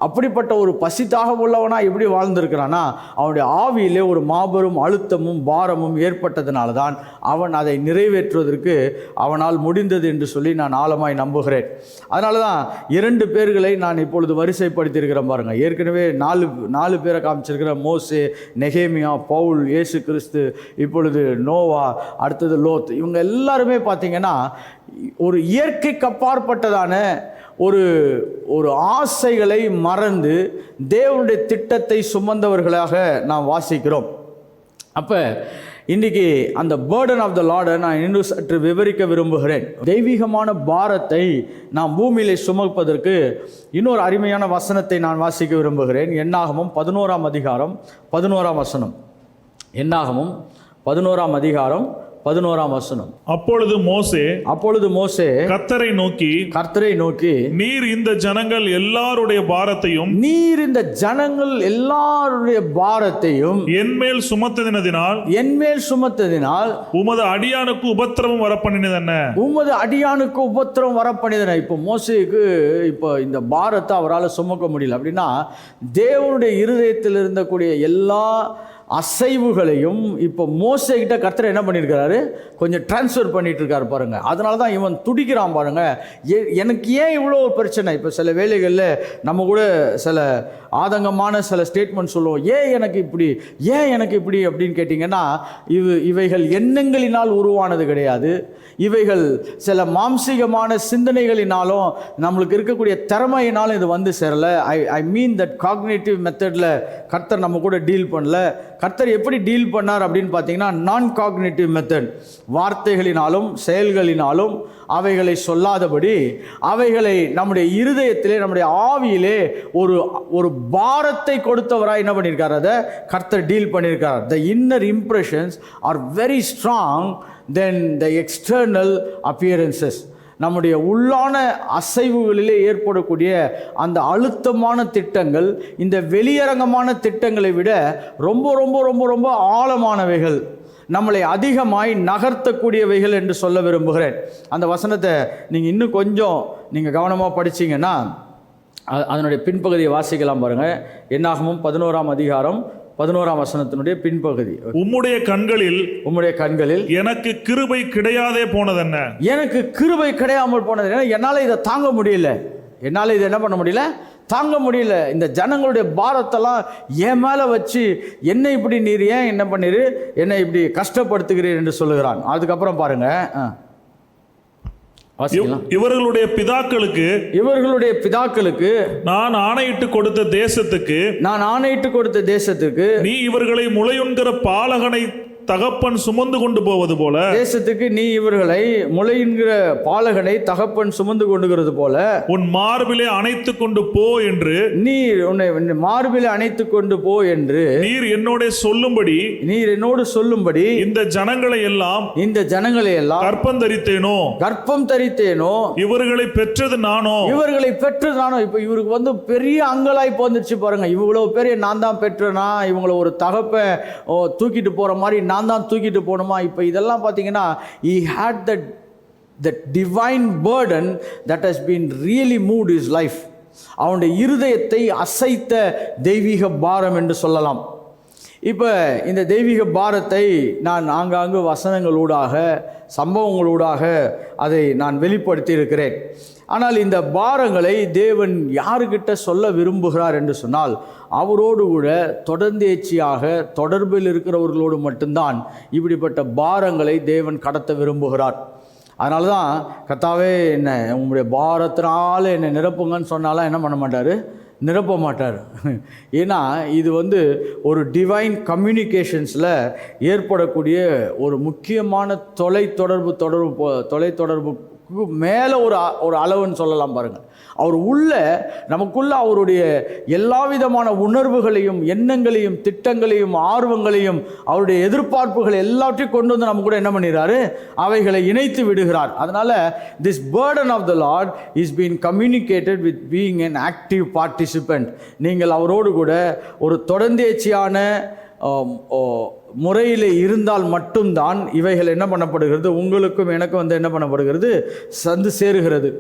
அப்படிப்பட்ட ஒரு பசித்தாக உள்ளவனா எப்படி வாழ்ந்திருக்கிறானா, அவனுடைய ஆவியிலே ஒரு மாபெரும் அழுத்தமும் பாரமும் ஏற்பட்டதுனால தான் அவன் அதை நிறைவேற்றுவதற்கு அவனால் முடிந்தது என்று சொல்லி நான் ஆழமாய் நம்புகிறேன். அதனால தான் 2 பேர்களை நான் இப்பொழுது வரிசைப்படுத்தியிருக்கிறேன் பாருங்கள். ஏற்கனவே 4 பேரை காமிச்சிருக்கிற மோசே, நெகேமியா, பவுல், இயேசு கிறிஸ்து, இப்பொழுது நோவா, அடுத்தது லோத். இவங்க எல்லாருமே பார்த்தீங்கன்னா ஒரு இயற்கைக்கு அப்பாற்பட்டதான ஒரு ஆசைகளை மறந்து தேவனுடைய திட்டத்தை சுமந்தவர்களாக நாம் வாசிக்கிறோம். அப்போ இன்றைக்கி அந்த பேர்டன் ஆஃப் த லார்டை நான் இன்னும் சற்று விவரிக்க விரும்புகிறேன். தெய்வீகமான பாரத்தை நாம் பூமியிலே சுமப்பதற்கு இன்னொரு அருமையான வசனத்தை நான் வாசிக்க விரும்புகிறேன். என்னாகமம் 11ஆம் அதிகாரம் 11ஆம் வசனம். என்னாகமம் 11ஆம் அதிகாரம் 11ஆம் வசனம். அப்பொழுது மோசே கர்த்தரை நோக்கி நீர் இந்த ஜனங்கள் எல்லாருடைய பாரத்தையும் என்மேல் சுமத்ததினால் உமது அடியானுக்கு உபத்திரவம் வரப்பண்ணினதென்ன. இப்போ மோசேக்கு இந்த பாரத்தை அவரால் சுமக்க முடியல. அப்படின்னா தேவனுடைய இருதயத்தில் இருந்தக்கூடிய எல்லா அசைவுகளையும் இப்போ மோசே கிட்ட கர்த்தர் என்ன பண்ணியிருக்கிறாரு, கொஞ்சம் டிரான்ஸ்ஃபர் பண்ணிட்டு இருக்காரு பாருங்க. அதனால தான் இவன் துடிக்கிறான் பாருங்க. எனக்கு ஏன் இவ்வளோ பிரச்சனை? இப்போ சில வேளைகளில் நம்ம கூட சில ஆதங்கமான சில ஸ்டேட்மெண்ட் சொல்லுவோம். ஏன் எனக்கு இப்படி அப்படின்னு கேட்டிங்கன்னா, இவைகள் எண்ணங்களினால் உருவானது கிடையாது. இவைகள் சில மாம்சீகமான சிந்தனைகளினாலும் நம்மளுக்கு இருக்கக்கூடிய திறமையினாலும் இது சேரலை. ஐ மீன் தட் காக்னேட்டிவ் மெத்தடில் கர்த்தர் நம்ம கூட டீல் பண்ணல. கர்த்தர் எப்படி டீல் பண்ணார் அப்படின்னு பார்த்தீங்கன்னா, நான் காக்னேட்டிவ் மெத்தட். வார்த்தைகளினாலும் செயல்களினாலும் அவைகளை சொல்லாதபடி அவைகளை நம்முடைய இருதயத்திலே, நம்முடைய ஆவியிலே ஒரு பாரத்தை கொடுத்தவராக என்ன பண்ணியிருக்கார், அதை கர்த்தர் டீல் பண்ணியிருக்கார். The inner impressions are very strong then the external appearances. நம்முடைய உள்ளான அசைவுகளிலே ஏற்படக்கூடிய அந்த அழுத்தமான திட்டங்கள் இந்த வெளியரங்கமான திட்டங்களை விட ரொம்ப ரொம்ப ரொம்ப ரொம்ப ஆழமானவைகள், நம்மளை அதிகமாய் நகர்த்தக்கூடியவைகள் என்று சொல்ல விரும்புகிறேன். அந்த வசனத்தை நீங்கள் இன்னும் கொஞ்சம் கவனமாக படிச்சிங்கன்னா அதனுடைய பின்பகுதியை வாசிக்கலாம் பாருங்கள். என்னாகமம் 11ஆம் அதிகாரம் 11ஆம் வசனத்தினுடைய பின்பகுதி. உம்முடைய கண்களில் எனக்கு கிருபை கிடையாதே போனதென்ன. எனக்கு கிருபை கிடையாமல் போனது என்ன? என்னால் இதை தாங்க முடியல. என்னால் இதை என்ன பண்ண முடியல, தாங்க முடியல. இந்த ஜனங்களுடைய பாரத்தெல்லாம் என் மேலே வச்சு என்னை இப்படி நீர் ஏன் என்ன பண்ணிரு, என்னை இப்படி கஷ்டப்படுத்துகிறீர் என்று சொல்லுகிறான். அதுக்கப்புறம் பாருங்க, இவர்களுடைய பிதாக்களுக்கு நான் ஆணையிட்டு கொடுத்த தேசத்துக்கு நீ இவர்களை முளையுண்கிற பாலகனை தகப்பன் சுமந்து கொண்டு போவது போல, தேசத்துக்கு நீ இவர்களை முளையுண்கிற பாலகனை தகப்பன் சுமந்து கொண்டுகிறது போல உன் மார்பிலே அணைத்து கொண்டு போ என்று, நீர் உன்னை மார்பிலே அணைத்து கொண்டு போ என்று நீர் என்னோடு சொல்லும்படி இந்த ஜனங்களை எல்லாம் கர்ப்பம் தரித்தேனோ இவர்களை பெற்றது நானோ. இப்போ இவருக்கு பெரிய அங்கலாய் போந்துச்சு பாருங்க. இவ்வளவு பெரிய நான் தான் பெற்றனா, இவங்களை ஒரு தகப்பன் தூக்கிட்டு போற மாதிரி நான் தான் தூக்கிட்டு போகணுமா? இப்போ இதெல்லாம் பார்த்தீங்கன்னா, he had that divine burden that has been really moved his life. அவனுடைய இருதயத்தை அசைத்த தெய்வீக பாரம் என்று சொல்லலாம். இப்போ இந்த தெய்வீக பாரத்தை நான் ஆங்காங்கு வசனங்களூடாக, சம்பவங்களூடாக அதை நான் வெளிப்படுத்தி இருக்கிறேன். ஆனால் இந்த பாரங்களை தேவன் யாருக்கிட்ட சொல்ல விரும்புகிறார் என்று சொன்னால், அவரோடு கூட தொடர்ந்தேச்சியாக தொடர்பில் இருக்கிறவர்களோடு மட்டும்தான் இப்படிப்பட்ட பாரங்களை தேவன் கடத்த விரும்புகிறார். அதனால தான் கர்த்தாவே என்ன உங்களுடைய பாரத்தினால என்னை நிரப்புங்கன்னு சொன்னாலும் என்ன பண்ண மாட்டார், நிரப்ப மாட்டார். ஏன்னா இது வந்து ஒரு டிவைன் கம்யூனிகேஷன்ஸில் ஏற்படக்கூடிய ஒரு முக்கியமான தொலைத்தொடர்புக்கு மேலே ஒரு அளவுன்னு சொல்லலாம் பாருங்கள். அவர் நமக்குள்ள அவருடைய எல்லா விதமான உணர்வுகளையும், எண்ணங்களையும், திட்டங்களையும், ஆர்வங்களையும், அவருடைய எதிர்பார்ப்புகள் எல்லாவற்றையும் கொண்டு வந்து நம்ம கூட என்ன பண்ணிடுறாரு, அவைகளை இணைத்து விடுகிறார். அதனால் this burden of the Lord is being communicated with being an active participant. நீங்கள் அவரோடு கூட ஒரு தொடர்ந்தேர்ச்சியான முறையில் இருந்தால் மட்டும்தான் இவைகள் என்ன பண்ணப்படுகிறது, உங்களுக்கும் எனக்கும் வந்து என்ன பண்ணப்படுகிறது, சேருகிறது.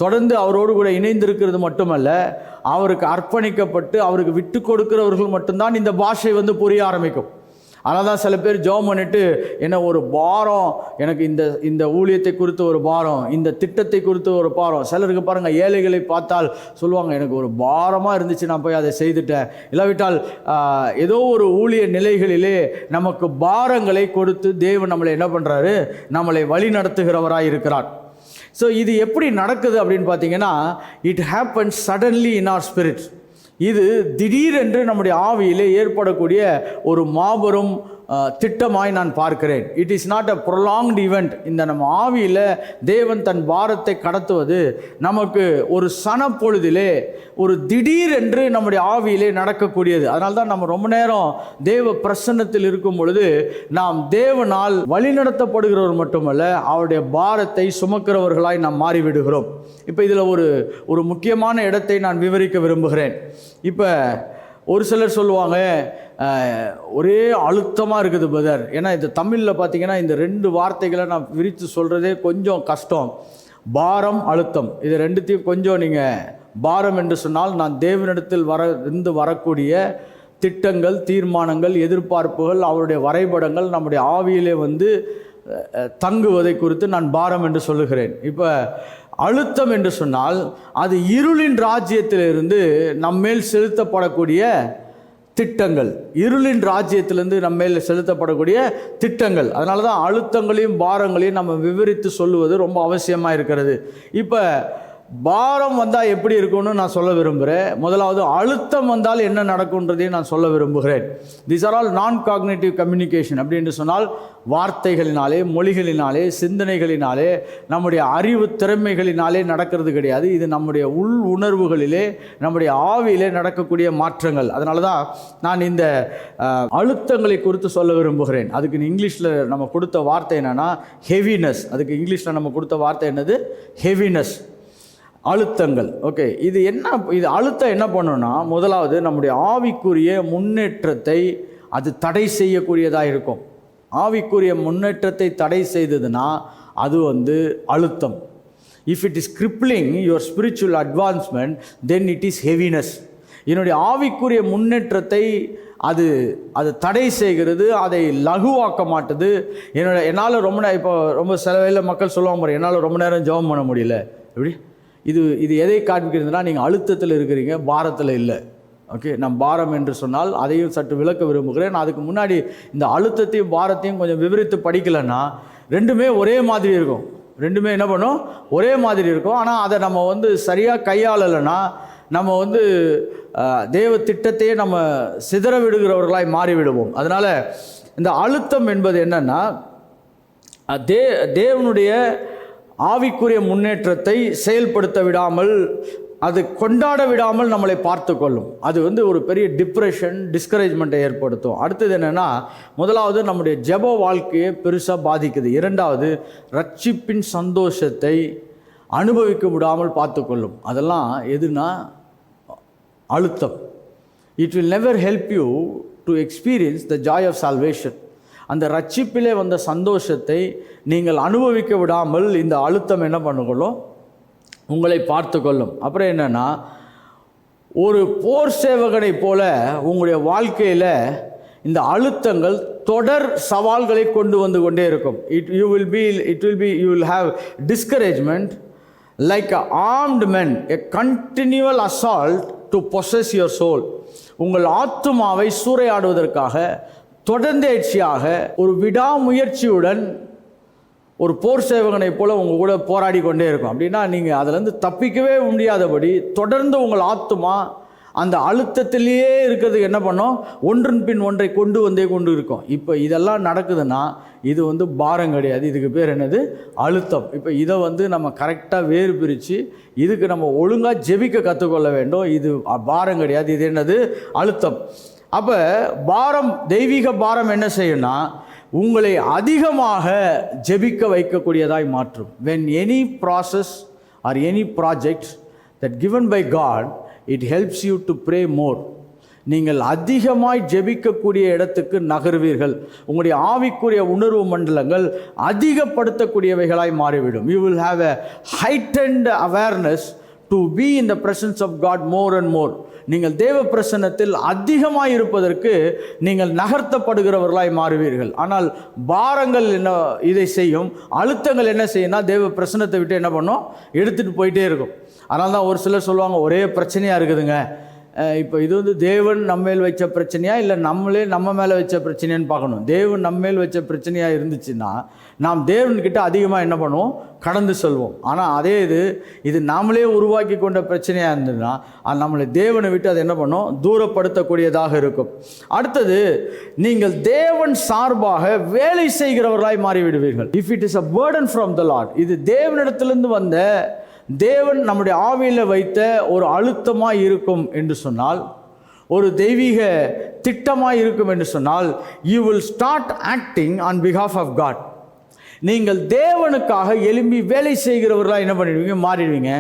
தொடர்ந்து அவரோடு கூட இணைந்திருக்கிறது மட்டுமல்ல, அவருக்கு அர்ப்பணிக்கப்பட்டு அவருக்கு விட்டு கொடுக்கிறவர்கள் மட்டும்தான் இந்த பாஷை வந்து புரிய ஆரம்பிக்கும். அதனால் தான் சில பேர் ஜெபம் பண்ணிட்டு என்ன ஒரு பாரம், எனக்கு இந்த ஊழியத்தை குறித்து ஒரு பாரம், இந்த திட்டத்தை குறித்து ஒரு பாரம். சிலருக்கு பாருங்கள், ஏழைகளை பார்த்தால் சொல்லுவாங்க, எனக்கு ஒரு பாரமாக இருந்துச்சு, நான் போய் அதை செய்துட்டேன். இல்லாவிட்டால் ஏதோ ஒரு ஊழிய நிலைகளிலே நமக்கு பாரங்களை கொடுத்து தேவன் நம்மளை என்ன பண்ணுறாரு, நம்மளை வழி நடத்துகிறவராக இருக்கிறார். ஸோ இது எப்படி நடக்குது அப்படின்னு பார்த்தீங்கன்னா, it happens suddenly in our spirit. இது திடீரென்று நம்முடைய ஆவியிலே ஏற்படக்கூடிய ஒரு மாபெரும் திட்டமாய் நான் பார்க்கிறேன். It is not a prolonged event. இந்த நம்ம ஆவியில் தேவன் தன் பாரத்தை கடத்துவது நமக்கு ஒரு சனப்பொழுதிலே ஒரு திடீரென்று நம்முடைய ஆவியிலே நடக்கக்கூடியது. அதனால தான் நம்ம ரொம்ப நேரம் தேவ பிரசன்னத்தில் இருக்கும் பொழுது நாம் தேவனால் வழிநடத்தப்படுகிறவர் மட்டுமல்ல, அவருடைய பாரத்தை சுமக்கிறவர்களாய் நாம் மாறிவிடுகிறோம். இப்போ இதில் ஒரு முக்கியமான இடத்தை நான் விவரிக்க விரும்புகிறேன். இப்போ ஒரு சிலர் சொல்லுவாங்க, ஒரே அழுத்தமாக இருக்குது பிரதர். ஏன்னா இந்த தமிழில் பார்த்தீங்கன்னா இந்த 2 வார்த்தைகளை நான் விரித்து சொல்கிறதே கொஞ்சம் கஷ்டம். பாரம், அழுத்தம், இது ரெண்டுத்தையும் கொஞ்சம் நீங்கள் பாரம் என்று சொன்னால் நான் தேவனிடத்தில் இருந்து வரக்கூடிய திட்டங்கள், தீர்மானங்கள், எதிர்பார்ப்புகள், அவருடைய வரைபடங்கள் நம்முடைய ஆவியிலே வந்து தங்குவதை குறித்து நான் பாரம் என்று சொல்லுகிறேன். இப்போ அழுத்தம் என்று சொன்னால் அது இருளின் ராஜ்யத்திலிருந்து நம்மேல் செலுத்தப்படக்கூடிய திட்டங்கள், இருளின் ராஜ்யத்திலிருந்து நம்மேல் செலுத்தப்படக்கூடிய திட்டங்கள். அதனால தான் அழுத்தங்களையும் பாரங்களையும் நம்ம விவரித்து சொல்லுவது ரொம்ப அவசியமாக இருக்கிறது. இப்போ பாரம் வந்தால் எப்படி இருக்கும்னு நான் சொல்ல விரும்புகிறேன். முதலாவது அழுத்தம் வந்தால் என்ன நடக்கும்ன்றதையும் நான் சொல்ல விரும்புகிறேன். தீஸ் ஆர் ஆல் நான் காக்னிட்டிவ் கம்யூனிகேஷன். அப்படின்னு சொன்னால் வார்த்தைகளினாலே, மொழிகளினாலே, சிந்தனைகளினாலே, நம்முடைய அறிவு திறமைகளினாலே நடக்கிறது கிடையாது. இது நம்முடைய உள் உணர்வுகளிலே, நம்முடைய ஆவியிலே நடக்கக்கூடிய மாற்றங்கள். அதனால தான் நான் இந்த அழுத்தங்களை குறித்து சொல்ல விரும்புகிறேன். அதுக்கு இங்கிலீஷில் நம்ம கொடுத்த வார்த்தை என்னென்னா ஹெவினஸ். அதுக்கு இங்கிலீஷில் நம்ம கொடுத்த வார்த்தை என்னது, ஹெவினஸ், அழுத்தங்கள். ஓகே, இது அழுத்தம் என்ன பண்ணுன்னா, முதலாவது நம்முடைய ஆவிக்குரிய முன்னேற்றத்தை அது தடை செய்யக்கூடியதாக இருக்கும். ஆவிக்குரிய முன்னேற்றத்தை தடை செய்ததுன்னா அது வந்து அழுத்தம். If it is crippling your spiritual advancement, then it is heaviness. என்னுடைய ஆவிக்குரிய முன்னேற்றத்தை அது தடை செய்கிறது, அதை லகுவாக்க மாட்டுது. என்னால் ரொம்ப சில வேளையில் மக்கள் சொல்லுவாங்க பாரு, என்னால் ரொம்ப நேரம் ஜெபம் பண்ண முடியல. எப்படி? இது எதை காண்பிக்கிறதுனா, நீங்கள் அழுத்தத்தில் இருக்கிறீங்க, பாரத்தில் இல்லை. ஓகே, நான் பாரம் என்று சொன்னால் அதையும் சற்று விளக்க விரும்புகிறேன். நான் அதுக்கு முன்னாடி இந்த அழுத்தத்தையும் பாரத்தையும் கொஞ்சம் விவரித்து படிக்கலைன்னா ரெண்டுமே ஒரே மாதிரி இருக்கும். ரெண்டுமே என்ன பண்ணும், ஒரே மாதிரி இருக்கும். ஆனால் அதை நம்ம வந்து சரியாக கையாளலைன்னா நம்ம வந்து தேவ திட்டத்தையே நம்ம சிதற விடுகிறவர்களாய் மாறிவிடுவோம். அதனால் இந்த அழுத்தம் என்பது என்னென்னா, தேவனுடைய ஆவிக்குரிய முன்னேற்றத்தை செயல்படுத்த விடாமல், அது கொண்டாட விடாமல் நம்மளை பார்த்து கொள்ளும். அது வந்து ஒரு பெரிய டிப்ரெஷன், டிஸ்கரேஜ்மெண்ட்டை ஏற்படுத்தும். அடுத்தது என்னென்னா, முதலாவது நம்முடைய ஜெப வாழ்க்கையை பெருசாக பாதிக்குது. இரண்டாவது, ரட்சிப்பின் சந்தோஷத்தை அனுபவிக்க விடாமல் பார்த்து கொள்ளும். அதெல்லாம் எதுனா அழுத்தம். It will never help you to experience the joy of salvation. அந்த ரட்சிப்பிலே வந்த சந்தோஷத்தை நீங்கள் அனுபவிக்க விடாமல் இந்த அழுத்தம் என்ன பண்ணிக்கொள்ளும், உங்களை பார்த்து கொள்ளும். அப்புறம் என்னென்னா, ஒரு போர் சேவகனை போல உங்களுடைய வாழ்க்கையில் இந்த அழுத்தங்கள் தொடர் சவால்களை கொண்டு வந்து கொண்டே இருக்கும். You will have discouragement like a armed men, a continual assault to possess your soul. உங்கள் ஆத்துமாவை சூறையாடுவதற்காக தொடர்ந்தேர்ச்சியாக ஒரு விடாமுயற்சியுடன் ஒரு போர் சேவகனை போல் உங்கள் கூட போராடி கொண்டே இருக்கும். அப்படின்னா நீங்கள் அதிலேருந்து தப்பிக்கவே முடியாதபடி தொடர்ந்து உங்கள் ஆத்துமா அந்த அழுத்தத்திலேயே இருக்கிறதுக்கு என்ன பண்ணோம், ஒன்றின் பின் ஒன்றை கொண்டு இருக்கும். இப்போ இதெல்லாம் நடக்குதுன்னா இது பாரம் கிடையாது, இதுக்கு பேர் என்னது, அழுத்தம். இப்போ இதை நம்ம கரெக்டாக வேறு பிரித்து இதுக்கு நம்ம ஒழுங்காக ஜெபிக்க கற்றுக்கொள்ள வேண்டும். இது பாரம் கிடையாது, இது என்னது, அழுத்தம். அப்போ பாரம், தெய்வீக பாரம் என்ன செய்யும்னா உங்களை அதிகமாக ஜெபிக்க வைக்கக்கூடியதாய் மாற்றும். when any process or any project that given by God, it helps you to pray more. நீங்கள் அதிகமாய் ஜெபிக்கக்கூடிய இடத்துக்கு நகர்வீர்கள். உங்களுடைய ஆவிக்குரிய உணர்வு மண்டலங்கள் அதிகப்படுத்தக்கூடியவைகளாய் மாறிவிடும். you will have a heightened awareness to be in the presence of God more and more. நீங்கள் தேவ பிரசன்னத்தில் அதிகமாக இருப்பதற்கு நீங்கள் நகர்த்தப்படுகிறவர்களாய் மாறுவீர்கள். ஆனால் பாரங்கள் என்ன இதை செய்யும், அழுத்தங்கள் என்ன செய்யும்னா தேவ பிரசன்னத்தை விட்டு என்ன பண்ணும், எடுத்துகிட்டு போயிட்டே இருக்கும். அதனால தான் ஒரு சிலர் சொல்லுவாங்க, ஒரே பிரச்சனையாக இருக்குதுங்க. இப்போ இது தேவன் நம்மேல் வச்ச பிரச்சனையா இல்லை நம்மளே நம்ம மேலே வச்ச பிரச்சனையான்னு பார்க்கணும். தேவன் நம்மேல் வச்ச பிரச்சனையாக இருந்துச்சுன்னா நாம் தேவன்கிட்ட அதிகமாக என்ன பண்ணுவோம், கடந்து செல்வோம். ஆனால் அதே இது நாமளே உருவாக்கி கொண்ட பிரச்சனையாக இருந்ததுன்னா அது நம்மளை தேவனை விட்டு அது என்ன பண்ணும், தூரப்படுத்தக்கூடியதாக இருக்கும். அடுத்தது, நீங்கள் தேவன் சார்பாக வேலை செய்கிறவர்களாய் மாறிவிடுவீர்கள். If it is a burden from the Lord, இது தேவனிடத்திலிருந்து வந்த, தேவன் நம்முடைய ஆவியில் வைத்த ஒரு அழுத்தமாக இருக்கும் என்று சொன்னால், ஒரு தெய்வீக திட்டமாக இருக்கும் என்று சொன்னால், you will start acting on behalf of God. நீங்கள் தேவனுக்காக எழும்பி வேலை செய்கிறவர்களாக என்ன பண்ணிடுவீங்க, மாறிடுவீங்க.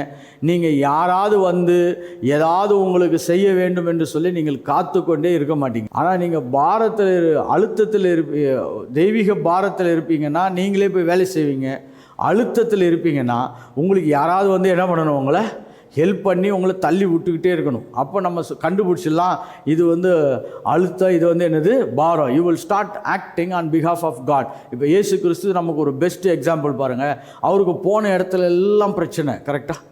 நீங்கள் யாராவது ஏதாவது உங்களுக்கு செய்ய வேண்டும் என்று சொல்லி நீங்கள் காத்து கொண்டே இருக்க மாட்டீங்க. ஆனால் நீங்கள் பாரத்தில், அழுத்தத்தில் தெய்வீக பாரத்தில் இருப்பீங்கன்னா நீங்களே போய் வேலை செய்வீங்க. அழுத்தத்தில் இருப்பீங்கன்னா உங்களுக்கு யாராவது என்ன பண்ணணும், உங்களை ஹெல்ப் பண்ணி உங்களை தள்ளி விட்டுக்கிட்டே இருக்கணும். அப்போ நம்ம கண்டுபிடிச்சிடலாம் இது அழுத்தம், இது என்னது, பாரம். You will start acting on behalf of God. இப்போ இயேசு கிறிஸ்து நமக்கு ஒரு பெஸ்ட் எக்ஸாம்பிள் பாருங்கள். அவருக்கு போன இடத்துல எல்லாம் பிரச்சனை, கரெக்டாக.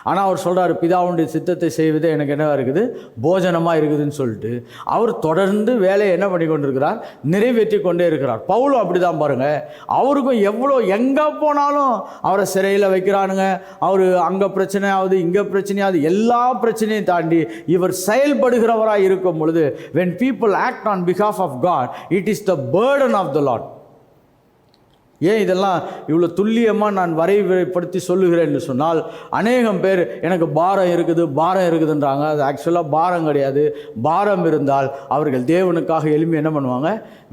ஆனால் அவர் சொல்கிறார், பிதாவுடைய சித்தத்தை செய்வதே எனக்கு என்ன இருக்குது, போஜனமாக இருக்குதுன்னு சொல்லிட்டு அவர் தொடர்ந்து வேலையை என்ன பண்ணி கொண்டிருக்கிறார், நிறைவேற்றி கொண்டே இருக்கிறார். பவுலும் அப்படி தான் பாருங்கள். அவருக்கும் எவ்வளோ, எங்கே போனாலும் அவரை சிறையில் வைக்கிறானுங்க, அவர் அங்கே பிரச்சனையாவது இங்கே பிரச்சனையாவது எல்லா பிரச்சனையும் தாண்டி இவர் செயல்படுகிறவராக இருக்கும் பொழுது, when people act on behalf of God, it is the burden of the Lord. ஏன் இதெல்லாம் இவ்வளோ துல்லியமாக நான் வரைவுப்படுத்தி சொல்லுகிறேன் என்று சொன்னால், அநேகம் பேர் எனக்கு பாரம் இருக்குதுன்றாங்க. அது ஆக்சுவலாக பாரம் கிடையாது. பாரம் இருந்தால் அவர்கள் தேவனுக்காக எழுப்பி என்ன பண்ணுவாங்க,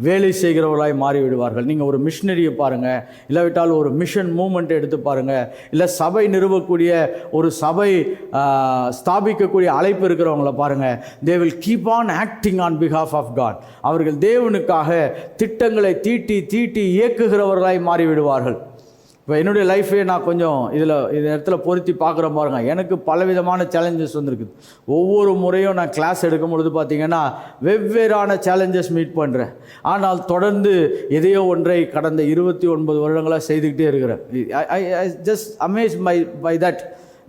வேலை செய்கிறவர்களாய் மாறிவிடுவார்கள். நீங்கள் ஒரு மிஷினரியை பாருங்கள், இல்லாவிட்டால் ஒரு மிஷன் மூமெண்ட் எடுத்து பாருங்கள், இல்லை சபை நிறுவக்கூடிய ஒரு சபை ஸ்தாபிக்கக்கூடிய அழைப்பு இருக்கிறவங்கள பாருங்கள். they will keep on acting on behalf of God. அவர்கள் தேவனுக்காக திட்டங்களை தீட்டி இயக்குகிறவர்களாய் மாறிவிடுவார்கள். இப்போ என்னுடைய லைஃபே நான் கொஞ்சம் இந்த இடத்துல பொருத்தி பார்க்குற பாருங்க. எனக்கு பலவிதமான சேலஞ்சஸ் வந்திருக்குது. ஒவ்வொரு முறையும் நான் கிளாஸ் எடுக்கும் பொழுது பார்த்திங்கன்னா வெவ்வேறான சேலஞ்சஸ் மீட் பண்ணுறேன். ஆனால் தொடர்ந்து எதையோ ஒன்றை கடந்த 29 வருடங்களாக செய்துக்கிட்டே இருக்கிறேன். I just amaze by that.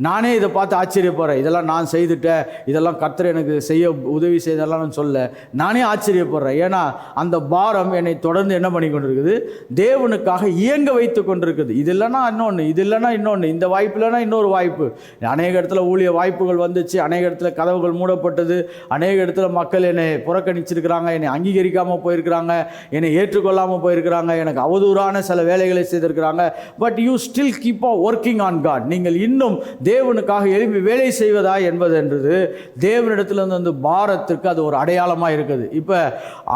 நானே இதை பார்த்து ஆச்சரியப்படுறேன். இதெல்லாம் நான் செய்துட்டேன், இதெல்லாம் கர்த்தர் எனக்கு செய்ய உதவி செய்தெல்லாம் நான் சொல்ல, நானே ஆச்சரியப்படுறேன். ஏன்னா அந்த பாரம் என்னை தொடர்ந்து என்ன பண்ணி கொண்டு இருக்குது, தேவனுக்காக இயங்க வைத்து கொண்டிருக்குது. இது இல்லைன்னா இன்னொன்று, இது இல்லைன்னா இன்னொன்று, இந்த வாய்ப்பு இல்லைன்னா இன்னொரு வாய்ப்பு. அநேக இடத்துல ஊழிய வாய்ப்புகள் வந்துச்சு, அநேக இடத்துல கதவுகள் மூடப்பட்டது, அநேக இடத்துல மக்கள் என்னை புறக்கணிச்சிருக்கிறாங்க, என்னை அங்கீகரிக்காமல் போயிருக்கிறாங்க, என்னை ஏற்றுக்கொள்ளாமல் போயிருக்கிறாங்க, எனக்கு அவதூறான சில வேலைகளை செய்திருக்கிறாங்க. But you still keep on working on God. நீங்கள் இன்னும் தேவனுக்காக எழுப்பி வேலை செய்வதா என்பது தேவனிடத்தில் வந்து பாரத்திற்கு அது ஒரு அடையாளமாக இருக்குது. இப்போ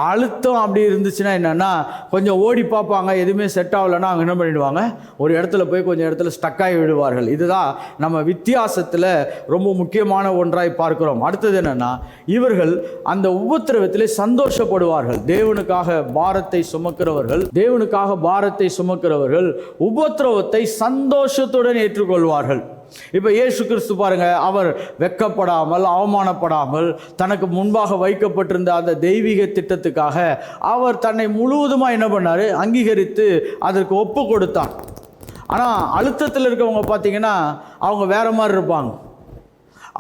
அழுத்தம் அப்படி இருந்துச்சுன்னா என்னென்னா, கொஞ்சம் ஓடி பார்ப்பாங்க, எதுவுமே செட் ஆகலைன்னா அவங்க என்ன பண்ணிவிடுவாங்க, ஒரு இடத்துல போய் கொஞ்சம் இடத்துல ஸ்டக்காகி விடுவார்கள். இதுதான் நம்ம வித்தியாசத்தில் ரொம்ப முக்கியமான ஒன்றாய் பார்க்கிறோம். அடுத்தது என்னென்னா, இவர்கள் அந்த உபத்திரவத்திலே சந்தோஷப்படுவார்கள். தேவனுக்காக பாரத்தை சுமக்கிறவர்கள் உபத்திரவத்தை சந்தோஷத்துடன் ஏற்றுக்கொள்வார்கள். இப்போ இயேசு கிறிஸ்து பாருங்க, அவர் வெட்கப்படாமல் அவமானப்படாமல் தனக்கு முன்பாக வைக்கப்பட்டிருந்த அந்த தெய்வீக திட்டத்துக்காக அவர் தன்னை முழுவதுமாக என்ன பண்ணார், அங்கீகரித்து அதற்கு ஒப்பு கொடுத்தார். ஆனால் அழுத்தத்தில் இருக்கவங்க பார்த்தீங்கன்னா அவங்க வேறு மாதிரி இருப்பாங்க.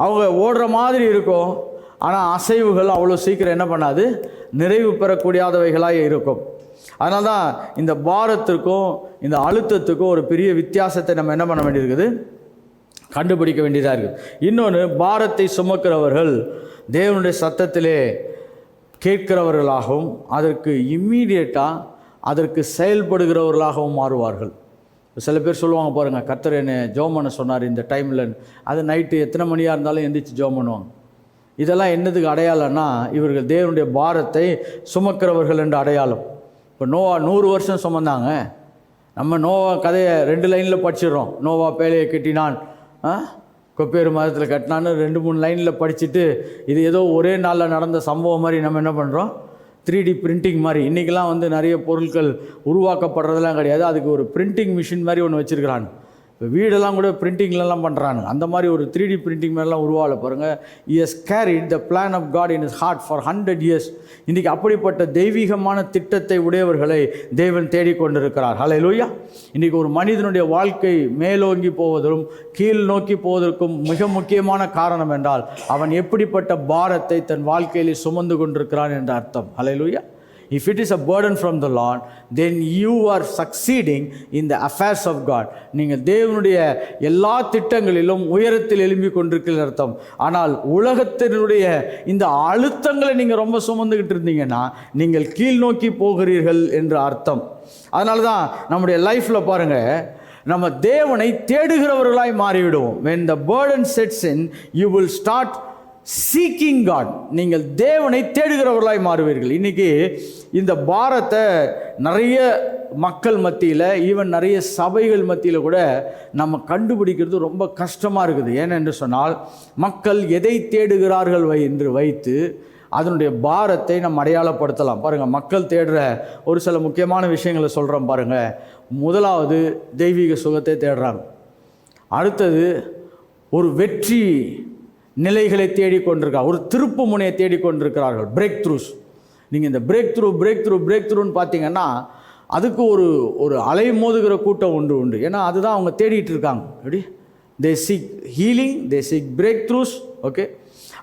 அவங்க ஓடுற மாதிரி இருக்கும், ஆனால் அசைவுகள் அவ்வளோ சீக்கிரம் என்ன பண்ணாது, நிறைவு பெறக்கூடியாதவைகளாக இருக்கும். அதனால தான் இந்த பாரத்திற்கும் இந்த அழுத்தத்துக்கும் ஒரு பெரிய வித்தியாசத்தை நம்ம என்ன பண்ண வேண்டியிருக்குது, கண்டுபிடிக்க வேண்டியதாக இருக்குது. இன்னொன்று, பாரத்தை சுமக்கிறவர்கள் தேவனுடைய சத்தத்திலே கேட்கிறவர்களாகவும் அதற்கு இம்மீடியட்டாக அதற்கு செயல்படுகிறவர்களாகவும் மாறுவார்கள். சில பேர் சொல்லுவாங்க பாருங்கள், கர்த்தர் என்னை ஜெபம் பண்ண சொன்னார் இந்த டைமில், அது நைட்டு எத்தனை மணியாக இருந்தாலும் எந்திரிச்சு ஜெபம் பண்ணுவாங்க. இதெல்லாம் என்னதுக்கு அடையாளம்னா, இவர்கள் தேவனுடைய பாரத்தை சுமக்கிறவர்கள் என்ற அடையாளம். இப்போ நோவா 100 வருஷம் சுமந்தாங்க. நம்ம நோவா கதையை 2 லைனில் படிச்சிடுறோம். நோவா பேழையை கட்டினான், கொப்பேறு மரத்தில் கட்டினான்னு 2-3 லைனில் படிச்சுட்டு இது ஏதோ ஒரே நாளில் நடந்த சம்பவம் மாதிரி நம்ம என்ன பண்ணுறோம், 3D பிரிண்டிங் மாதிரி. இன்றைக்கெலாம் வந்து நிறைய பொருட்கள் உருவாக்கப்படுறதெல்லாம் கிடையாது, அதுக்கு ஒரு பிரிண்டிங் மிஷின் மாதிரி ஒன்று வச்சுருக்கிறாங்க. இப்போ வீடெல்லாம் கூட பிரிண்டிங்லலாம் பண்ணுறாங்க. அந்த மாதிரி ஒரு 3D பிரிண்டிங் மாதிரிலாம் உருவாகல பாருங்கள். He has carried the plan of God in his heart for 100 years. இன்றைக்கி அப்படிப்பட்ட தெய்வீகமான திட்டத்தை உடையவர்களை தேவன் தேடிக்கொண்டிருக்கிறார். ஹல்லேலூயா. இன்றைக்கி ஒரு மனிதனுடைய வாழ்க்கை மேலோங்கி போவதும் கீழ் நோக்கி போவதற்கும் மிக முக்கியமான காரணம் என்றால் அவன் எப்படிப்பட்ட பாரத்தை தன் வாழ்க்கையிலே சுமந்து கொண்டிருக்கிறான் என்ற அர்த்தம். ஹல்லேலூயா. If it is a burden from the Lord, then you are succeeding in the affairs of God. நீங்கள் தேவனுடைய எல்லா திட்டங்களிலும் உயரத்தில் எழும்பி கொண்டிருக்கிற அர்த்தம். ஆனால் உலகத்தினுடைய இந்த அழுத்தங்களை நீங்கள் ரொம்ப சுமந்துக்கிட்டு இருந்தீங்கன்னா நீங்கள் கீழ் நோக்கி போகிறீர்கள் என்ற அர்த்தம். அதனால தான் நம்முடைய லைஃப்பில் பாருங்கள், நம்ம தேவனை தேடுகிறவர்களாய் மாறிவிடுவோம். When the burden sets in, you will start seeking God. நீங்கள் தேவனை தேடுகிறவர்களாய் மாறுவீர்கள். இன்றைக்கி இந்த பாரத்தை நிறைய மக்கள் மத்தியில், ஈவன் நிறைய சபைகள் மத்தியில் கூட நம்ம கண்டுபிடிக்கிறது ரொம்ப கஷ்டமாக இருக்குது. ஏனென்று சொன்னால், மக்கள் எதை தேடுகிறார்கள் என்று வைத்து அதனுடைய பாரத்தை நம்ம அடையாளப்படுத்தலாம். பாருங்கள், மக்கள் தேடுற ஒரு சில முக்கியமான விஷயங்களை சொல்கிறோம் பாருங்கள். முதலாவது, தெய்வீக சுகத்தை தேடுறாங்க. அடுத்தது, ஒரு வெற்றி நிலைகளை தேடிக்கொண்டிருக்காங்க, ஒரு திருப்பு முனையை தேடிக்கொண்டிருக்கிறார்கள், பிரேக் த்ரூஸ். நீங்கள் இந்த பிரேக் த்ரூன்னு பார்த்தீங்கன்னா அதுக்கு ஒரு அலை மோதுகிற கூட்டம் உண்டு. ஏன்னா அதுதான் அவங்க தேடிட்டு இருக்காங்க. எப்படி they seek healing, they seek breakthroughs. Okay.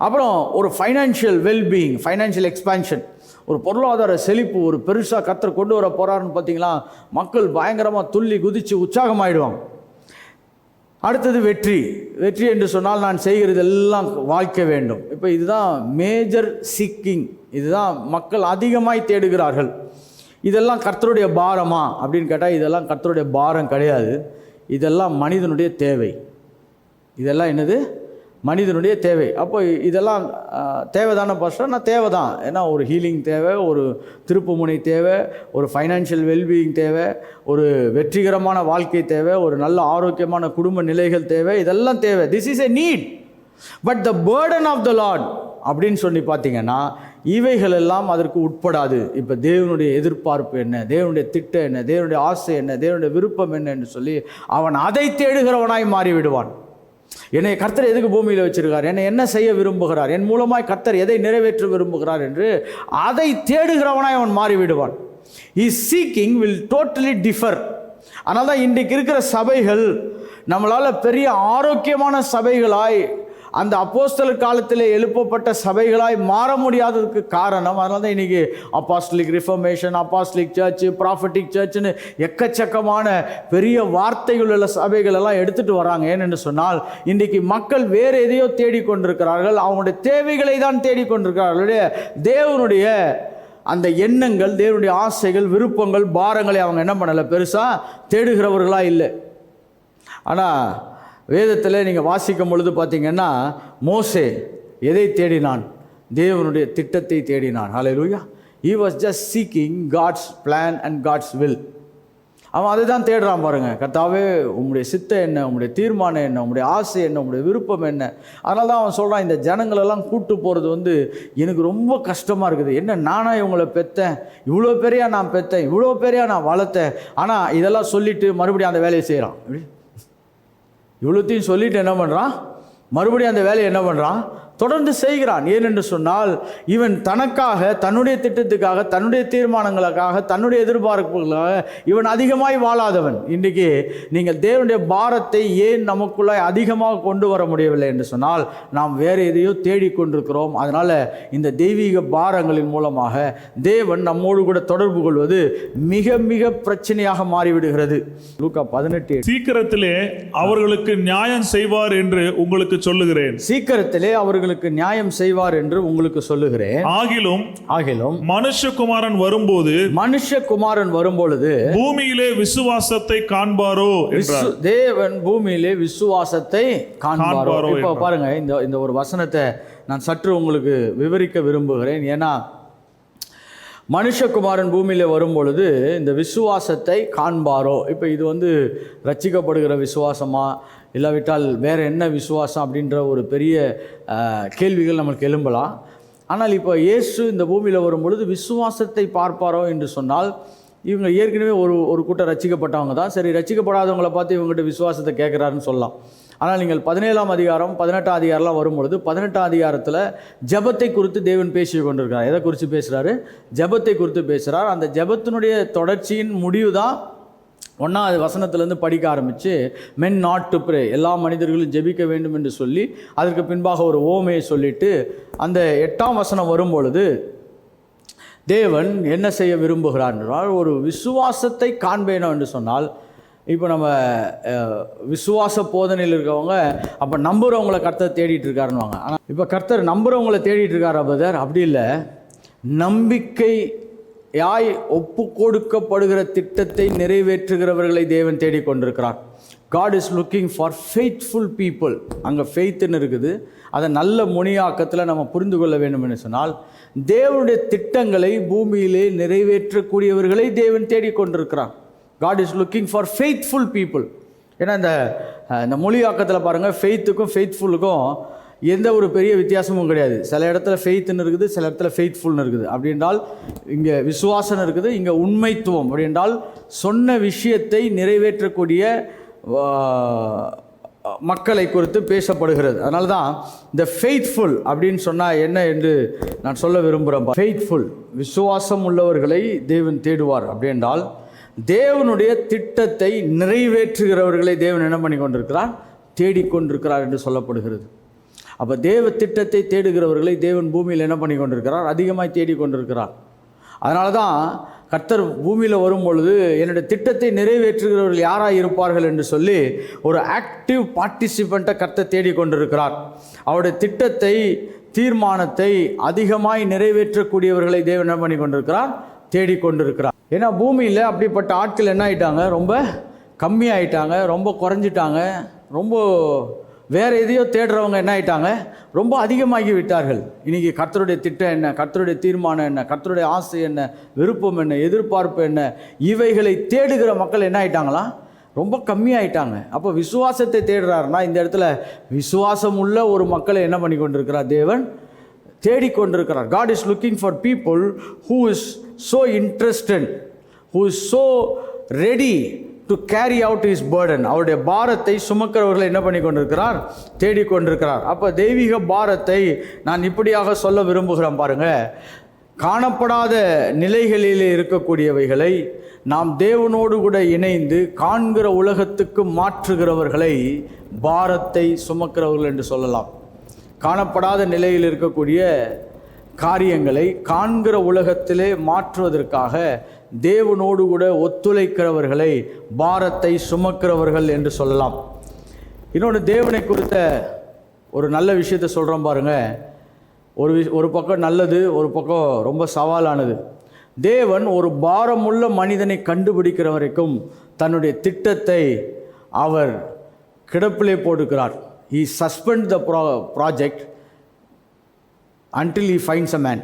அப்புறம் ஒரு ஃபைனான்ஷியல் வெல்பீயிங், ஃபைனான்ஷியல் எக்ஸ்பான்ஷன், ஒரு பொருளாதார செழிப்பு, ஒரு பெருசாக கர்த்தர் கொண்டு வர போகிறாருன்னு பார்த்தீங்களா, மக்கள் பயங்கரமாக துள்ளி குதித்து உற்சாகமாயிடுவாங்க. அடுத்தது வெற்றி என்று சொன்னால் நான் செய்கிறது எல்லாம் வாய்க்க வேண்டும். இப்போ இதுதான் மேஜர் சீக்கிங், இதுதான் மக்கள் அதிகமாய் தேடுகிறார்கள். இதெல்லாம் கர்த்தருடைய பாரமா அப்படின்னு கேட்டால் இதெல்லாம் கர்த்தருடைய பாரம் கிடையாது. இதெல்லாம் மனிதனுடைய தேவை. இதெல்லாம் என்னது, மனிதனுடைய தேவை. அப்போ இதெல்லாம் தேவைதான பாஸ்டர்? நான் தேவை தான். ஏன்னா ஒரு ஹீலிங் தேவை, ஒரு திருப்புமுனை தேவை, ஒரு ஃபைனான்ஷியல் வெல்பீயிங் தேவை, ஒரு வெற்றிகரமான வாழ்க்கை தேவை, ஒரு நல்ல ஆரோக்கியமான குடும்ப நிலைகள் தேவை, இதெல்லாம் தேவை. This is a need. But the burden of the Lord அப்படின்னு சொல்லி பார்த்தீங்கன்னா இவைகள் எல்லாம் அதற்கு உட்படாது. இப்போ தேவனுடைய எதிர்பார்ப்பு என்ன, தேவனுடைய திட்டம் என்ன, தேவனுடைய ஆசை என்ன, தேவனுடைய விருப்பம் என்ன என்று சொல்லி அவன் அதை தேடுகிறவனாய் மாறிவிடுவான். என்னை கர்த்தர் எதுக்கு பூமியில் வச்சிருக்கார், என்னை என்ன செய்ய விரும்புகிறார், என் மூலமாய் கர்த்தர் எதை நிறைவேற்ற விரும்புகிறார் என்று அதை தேடுகிறவனாய் அவன் மாறிவிடுவான். His seeking will totally differ. அதனால தான் இன்றைக்கு இருக்கிற சபைகள் நம்மளால் பெரிய ஆரோக்கியமான சபைகளாய், அந்த அப்போஸ்தலர் காலத்தில் எழுப்பப்பட்ட சபைகளாய் மாற முடியாததுக்கு காரணம், அதனால தான் இன்றைக்கி apostolic reformation, apostolic church, prophetic சர்ச்சுன்னு எக்கச்சக்கமான பெரிய வார்த்தைகள் உள்ள சபைகள் எல்லாம் எடுத்துகிட்டு வராங்க. ஏனென்று சொன்னால் இன்றைக்கி மக்கள் வேறு எதையோ தேடிக்கொண்டிருக்கிறார்கள், அவங்களுடைய தேவைகளை தான் தேடிக்கொண்டிருக்கிறார்கள். தேவனுடைய அந்த எண்ணங்கள், தேவனுடைய ஆசைகள், விருப்பங்கள், பாரங்களை அவங்க என்ன பண்ணலை, பெருசாக தேடுகிறவர்களாக இல்லை. ஆனால் வேதத்தில் நீங்கள் வாசிக்கும் பொழுது பார்த்தீங்கன்னா மோசே எதை தேடினான், தேவனுடைய திட்டத்தை தேடினான். ஹல்லேலூயா. He was just seeking God's plan and God's will. அவன் அதை தான் தேடுறான் பாருங்கள். கர்த்தாவே உங்களுடைய சித்தம் என்ன, உங்களுடைய தீர்மானம் என்ன, உங்களுடைய ஆசை என்ன, உங்களுடைய விருப்பம் என்ன. அதனால தான் அவன் சொல்கிறான், இந்த ஜனங்களெல்லாம் கூட்டு போகிறது எனக்கு ரொம்ப கஷ்டமாக இருக்குது. என்ன, நானா இவங்களை பெற்றேன், இவ்வளோ பெரியா நான் பெற்றேன், இவ்வளோ பெரியா நான் வளர்த்தேன். ஆனால் இதெல்லாம் சொல்லிவிட்டு மறுபடியும் அந்த வேலையை செய்கிறான். இவ்வளோத்தையும் சொல்லிவிட்டு என்ன பண்ணுறான், மறுபடியும் அந்த வேலையை என்ன பண்ணுறான், தொடர்ந்து செய்கிறான். ஏனென்று சொன்னால் இவன் தனக்காக, தன்னுடைய திட்டத்துக்காக, தன்னுடைய தீர்மானங்களுக்காக, தன்னுடைய எதிர்பார்ப்புகளுக்காக இவன் அதிகமாய் வாழாதவன். இன்றைக்கு நீங்கள் தேவனுடைய பாரத்தை ஏன் நமக்குள்ளே அதிகமாக கொண்டு வர முடியவில்லை என்று சொன்னால் நாம் வேறு எதையோ தேடிக்கொண்டிருக்கிறோம். அதனால் இந்த தெய்வீக பாரங்களின் மூலமாக தேவன் நம்மோடு கூட தொடர்பு கொள்வது மிக மிக பிரச்சனையாக மாறிவிடுகிறது. லூக்கா 18. சீக்கிரத்திலே அவர்களுக்கு நியாயம் செய்வார் என்று உங்களுக்கு சொல்லுகிறேன். சீக்கிரத்திலே அவர்களுக்கு நியாயம் செய்வார் என்று உங்களுக்கு சொல்லுகிறேன். ஆகிலும் மனுஷகுமாரன் வரும்பொழுது பூமியிலே விசுவாசத்தை காண்பாரோ என்றார். தேவன் பூமியிலே விசுவாசத்தை காண்பாரோ. இப்போ பாருங்க, இந்த ஒரு வசனத்தை நான் சற்று உங்களுக்கு விவரிக்க விரும்புகிறேன். ஏன்னா மனுஷகுமாரன் பூமியில் வரும்பொழுது இந்த விசுவாசத்தை காண்பாரோ, இப்போ இது ரட்சிக்கப்படுகிற விசுவாசமா இல்லாவிட்டால் வேறு என்ன விசுவாசம் அப்படின்ற ஒரு பெரிய கேள்விகள் நமக்கு எழும்பலாம். ஆனால் இப்போ இயேசு இந்த பூமியில் வரும்பொழுது விசுவாசத்தை பார்ப்பாரோ என்று சொன்னால் இவங்க ஏற்கனவே ஒரு கூட்டம் ரட்சிக்கப்பட்டவங்க தான். சரி, ரட்சிக்கப்படாதவங்களை பார்த்து இவங்ககிட்ட விசுவாசத்தை கேட்குறாருன்னு சொல்லலாம். ஆனால் நீங்கள் 17ஆம் அதிகாரம் 18ஆம் அதிகாரம்லாம் வரும்பொழுது 18ஆம் அதிகாரத்தில் ஜெபத்தை குறித்து தேவன் பேசி கொண்டிருக்கிறார். எதை குறித்து பேசுகிறாரு? ஜெபத்தை குறித்து பேசுகிறார். அந்த ஜெபத்தினுடைய தொடர்ச்சியின் முடிவு தான் 1ஆவது வசனத்திலேருந்து படிக்க ஆரம்பித்து மென் நாட் டு ப்ரே, எல்லா மனிதர்களும் ஜெபிக்க வேண்டும் என்று சொல்லி அதற்கு பின்பாக ஒரு ஓமையை சொல்லிவிட்டு அந்த 8ஆம் வசனம் வரும்பொழுது தேவன் என்ன செய்ய விரும்புகிறார் என்றால் ஒரு விசுவாசத்தை காண்பேனோ என்று சொன்னால், இப்போ நம்ம விசுவாச போதனையில் இருக்கவங்க அப்போ நம்புகிறவங்களை கர்த்தர் தேடிட்டு இருக்காருன்னுவாங்க. ஆனால் இப்போ கர்த்தர் நம்புகிறவங்களை தேடிட்டு இருக்கார் பிரதர், அப்படி இல்லை. நம்பிக்கையாய் ஒப்பு கொடுக்கப்படுகிற திட்டத்தை நிறைவேற்றுகிறவர்களை தேவன் தேடிக்கொண்டிருக்கிறார். God is looking for faithful people. அங்கே ஃபெய்த்துன்னு இருக்குது. அதை நல்ல மொழியாக்கத்தில் நம்ம புரிந்து கொள்ள வேண்டும் என்று சொன்னால் தேவனுடைய திட்டங்களை பூமியிலே நிறைவேற்றக்கூடியவர்களை தேவன் தேடிக்கொண்டிருக்கிறார். God is looking for faithful people. ஏன்னா இந்த மொழியாக்கத்தில் பாருங்கள், ஃபெய்த்துக்கும் ஃபெய்த்ஃபுல்லுக்கும் எந்த ஒரு பெரிய வித்தியாசமும் கிடையாது. சில இடத்துல ஃபெய்த்துன்னு இருக்குது, சில இடத்துல ஃபெய்த்ஃபுல்னு இருக்குது. அப்படி என்றால் இங்கே விசுவாசம் இருக்குது, இங்கே உண்மைத்துவம். அப்படி என்றால் சொன்ன விஷயத்தை நிறைவேற்றக்கூடிய மக்களை குறித்து பேசப்படுகிறது. அதனால தான் இந்த ஃபெய்த்ஃபுல் அப்படின்னு சொன்னால் என்ன என்று நான் சொல்ல விரும்புகிறேன். ஃபெய்த்ஃபுல், விசுவாசம் உள்ளவர்களை தேவன் தேடுவார். அப்படி என்றால் தேவனுடைய திட்டத்தை நிறைவேற்றுகிறவர்களை தேவன் என்ன பண்ணி கொண்டிருக்கிறார்? தேடிக்கொண்டிருக்கிறார் என்று சொல்லப்படுகிறது. அப்போ தேவ திட்டத்தை தேடுகிறவர்களை தேவன் பூமியில் என்ன பண்ணி கொண்டிருக்கிறார்? அதிகமாக தேடிக்கொண்டிருக்கிறார். அதனால தான் கர்த்தர் பூமியில் வரும்பொழுது என்னுடைய திட்டத்தை நிறைவேற்றுகிறவர்கள் யாராக இருப்பார்கள் என்று சொல்லி ஒரு ஆக்டிவ் பார்ட்டிசிபெண்ட்டை கர்த்தர் தேடிக்கொண்டிருக்கிறார். அவருடைய திட்டத்தை, தீர்மானத்தை அதிகமாய் நிறைவேற்றக்கூடியவர்களை தேவன் என்ன பண்ணி கொண்டிருக்கிறார்? தேடிக்கொண்டிருக்கிறார். ஏன்னா பூமியில் அப்படிப்பட்ட ஆட்கள் என்ன ஆகிட்டாங்க? ரொம்ப கம்மியாயிட்டாங்க, ரொம்ப குறைஞ்சிட்டாங்க. ரொம்ப வேறு எதையோ தேடுறவங்க என்ன ஆகிட்டாங்க? ரொம்ப அதிகமாகி விட்டார்கள். இன்றைக்கி கர்த்தருடைய திட்டம் என்ன, கர்த்தருடைய தீர்மானம் என்ன, கர்த்தருடைய ஆசை என்ன, விருப்பம் என்ன, எதிர்பார்ப்பு என்ன, இவைகளை தேடுகிற மக்கள் என்ன ஆகிட்டாங்களா? ரொம்ப கம்மியாயிட்டாங்க. அப்போ விசுவாசத்தை தேடுறாருன்னா இந்த இடத்துல விசுவாசம் உள்ள ஒரு மக்களை என்ன பண்ணி கொண்டிருக்கிறார்? தேவன் தேடிக்கொண்டிருக்கிறார். God is looking for people who is so interested, who is so ready to carry out his burden. அவருடைய பாரத்தை சுமக்கிறவர்களை என்ன பண்ணி கொண்டிருக்கிறார்? தேடிக்கொண்டிருக்கிறார். அப்போ தெய்வீக பாரத்தை நான் இப்படியாக சொல்ல விரும்புகிறேன். பாருங்க, காணப்படாத நிலைகளிலே இருக்கக்கூடியவைகளை நாம் தேவனோடு கூட இணைந்து காண்கிற உலகத்துக்கு மாற்றுகிறவர்களை பாரத்தை சுமக்கிறவர்கள் என்று சொல்லலாம். காணப்படாத நிலையில் இருக்கக்கூடிய காரியங்களை காண்கிற உலகத்திலே மாற்றுவதற்காக தேவனோடு கூட ஒத்துழைக்கிறவர்களை பாரத்தை சுமக்கிறவர்கள் என்று சொல்லலாம். இன்னொன்று, தேவனை குறித்த ஒரு நல்ல விஷயத்தை சொல்கிறோம் பாருங்கள். ஒரு பக்கம் நல்லது, ஒரு பக்கம் ரொம்ப சவாலானது. தேவன் ஒரு பாரமுள்ள மனிதனை கண்டுபிடிக்கிற வரைக்கும் தன்னுடைய திட்டத்தை அவர் கிடப்பிலே போட்டுக்கிறார். He suspends the project until he finds a man.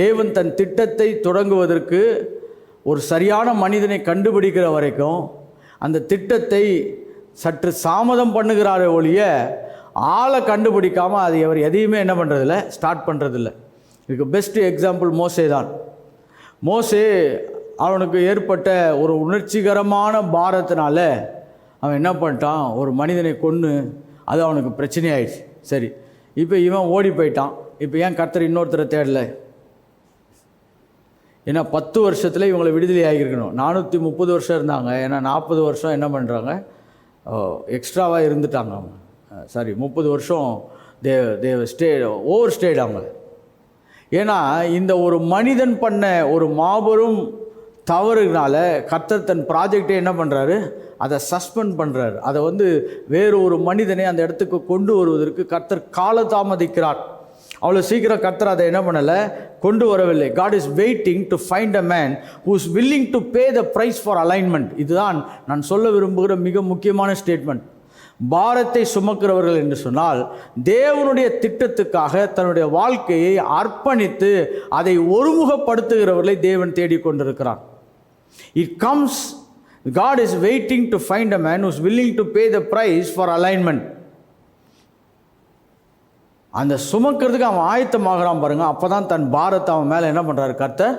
தேவன் தன் திட்டத்தை தொடங்குவதற்கு ஒரு சரியான மனிதனை கண்டுபிடிக்கிற வரைக்கும் அந்த திட்டத்தை சற்று தாமதம் பண்ணுகிறாரே ஒழிய ஆளை கண்டுபிடிக்காமல் அது அவர் எதையுமே என்ன பண்ணுறதில்ல, ஸ்டார்ட் பண்ணுறதில்ல. இதுக்கு பெஸ்ட் எக்ஸாம்பிள் மோசே தான். மோசே அவனுக்கு ஏற்பட்ட ஒரு உணர்ச்சிகரமான பாரத்தினால அவன் என்ன பண்ணிட்டான்? ஒரு மனிதனை கொன்று அது அவனுக்கு பிரச்சனையாயிடுச்சு. சரி, இப்போ இவன் ஓடி போயிட்டான். இப்போ ஏன் கர்த்தர் இன்னொருத்தரை தேடலை? ஏன்னா 10 வருஷத்தில் இவங்களை விடுதலை ஆகியிருக்கணும். 430 வருஷம் இருந்தாங்க. ஏன்னா 40 வருஷம் என்ன பண்ணுறாங்க, எக்ஸ்ட்ராவாக இருந்துட்டாங்க அவங்க. 30 வருஷம் ஓவர் ஸ்டேட் அவங்க. ஏன்னா இந்த ஒரு மனிதன் பண்ண ஒரு மாபெரும் தவறுனால கர்த்தர் தன் ப்ராஜெக்டை என்ன பண்ணுறாரு, அதை சஸ்பெண்ட் பண்ணுறாரு. அதை வேறு ஒரு மனிதனை அந்த இடத்துக்கு கொண்டு வருவதற்கு கர்த்தர் காலதாமதிக்கிறார். அவ்வளோ சீக்கிரம் கர்த்தர் அதை என்ன பண்ணலை, கொண்டு வரவில்லை. God is waiting to find a man who is willing to pay the price for alignment. இதுதான் நான் சொல்ல விரும்புகிற மிக முக்கியமான ஸ்டேட்மெண்ட். பாரத்தை சுமக்கிறவர்கள் என்று சொன்னால் தேவனுடைய திட்டத்துக்காக தன்னுடைய வாழ்க்கையை அர்ப்பணித்து அதை ஒருமுகப்படுத்துகிறவர்களை தேவன் தேடிக்கொண்டிருக்கிறார். It comes, God is waiting to find a man who is willing to pay the price for alignment. அந்த சுமக்கிறதுக்கு அவன் ஆயத்தமாகறான் பாருங்க. அப்போ தான் தன் பாரத்தை அவன் மேலே என்ன பண்ணுறாரு, கர்த்தர்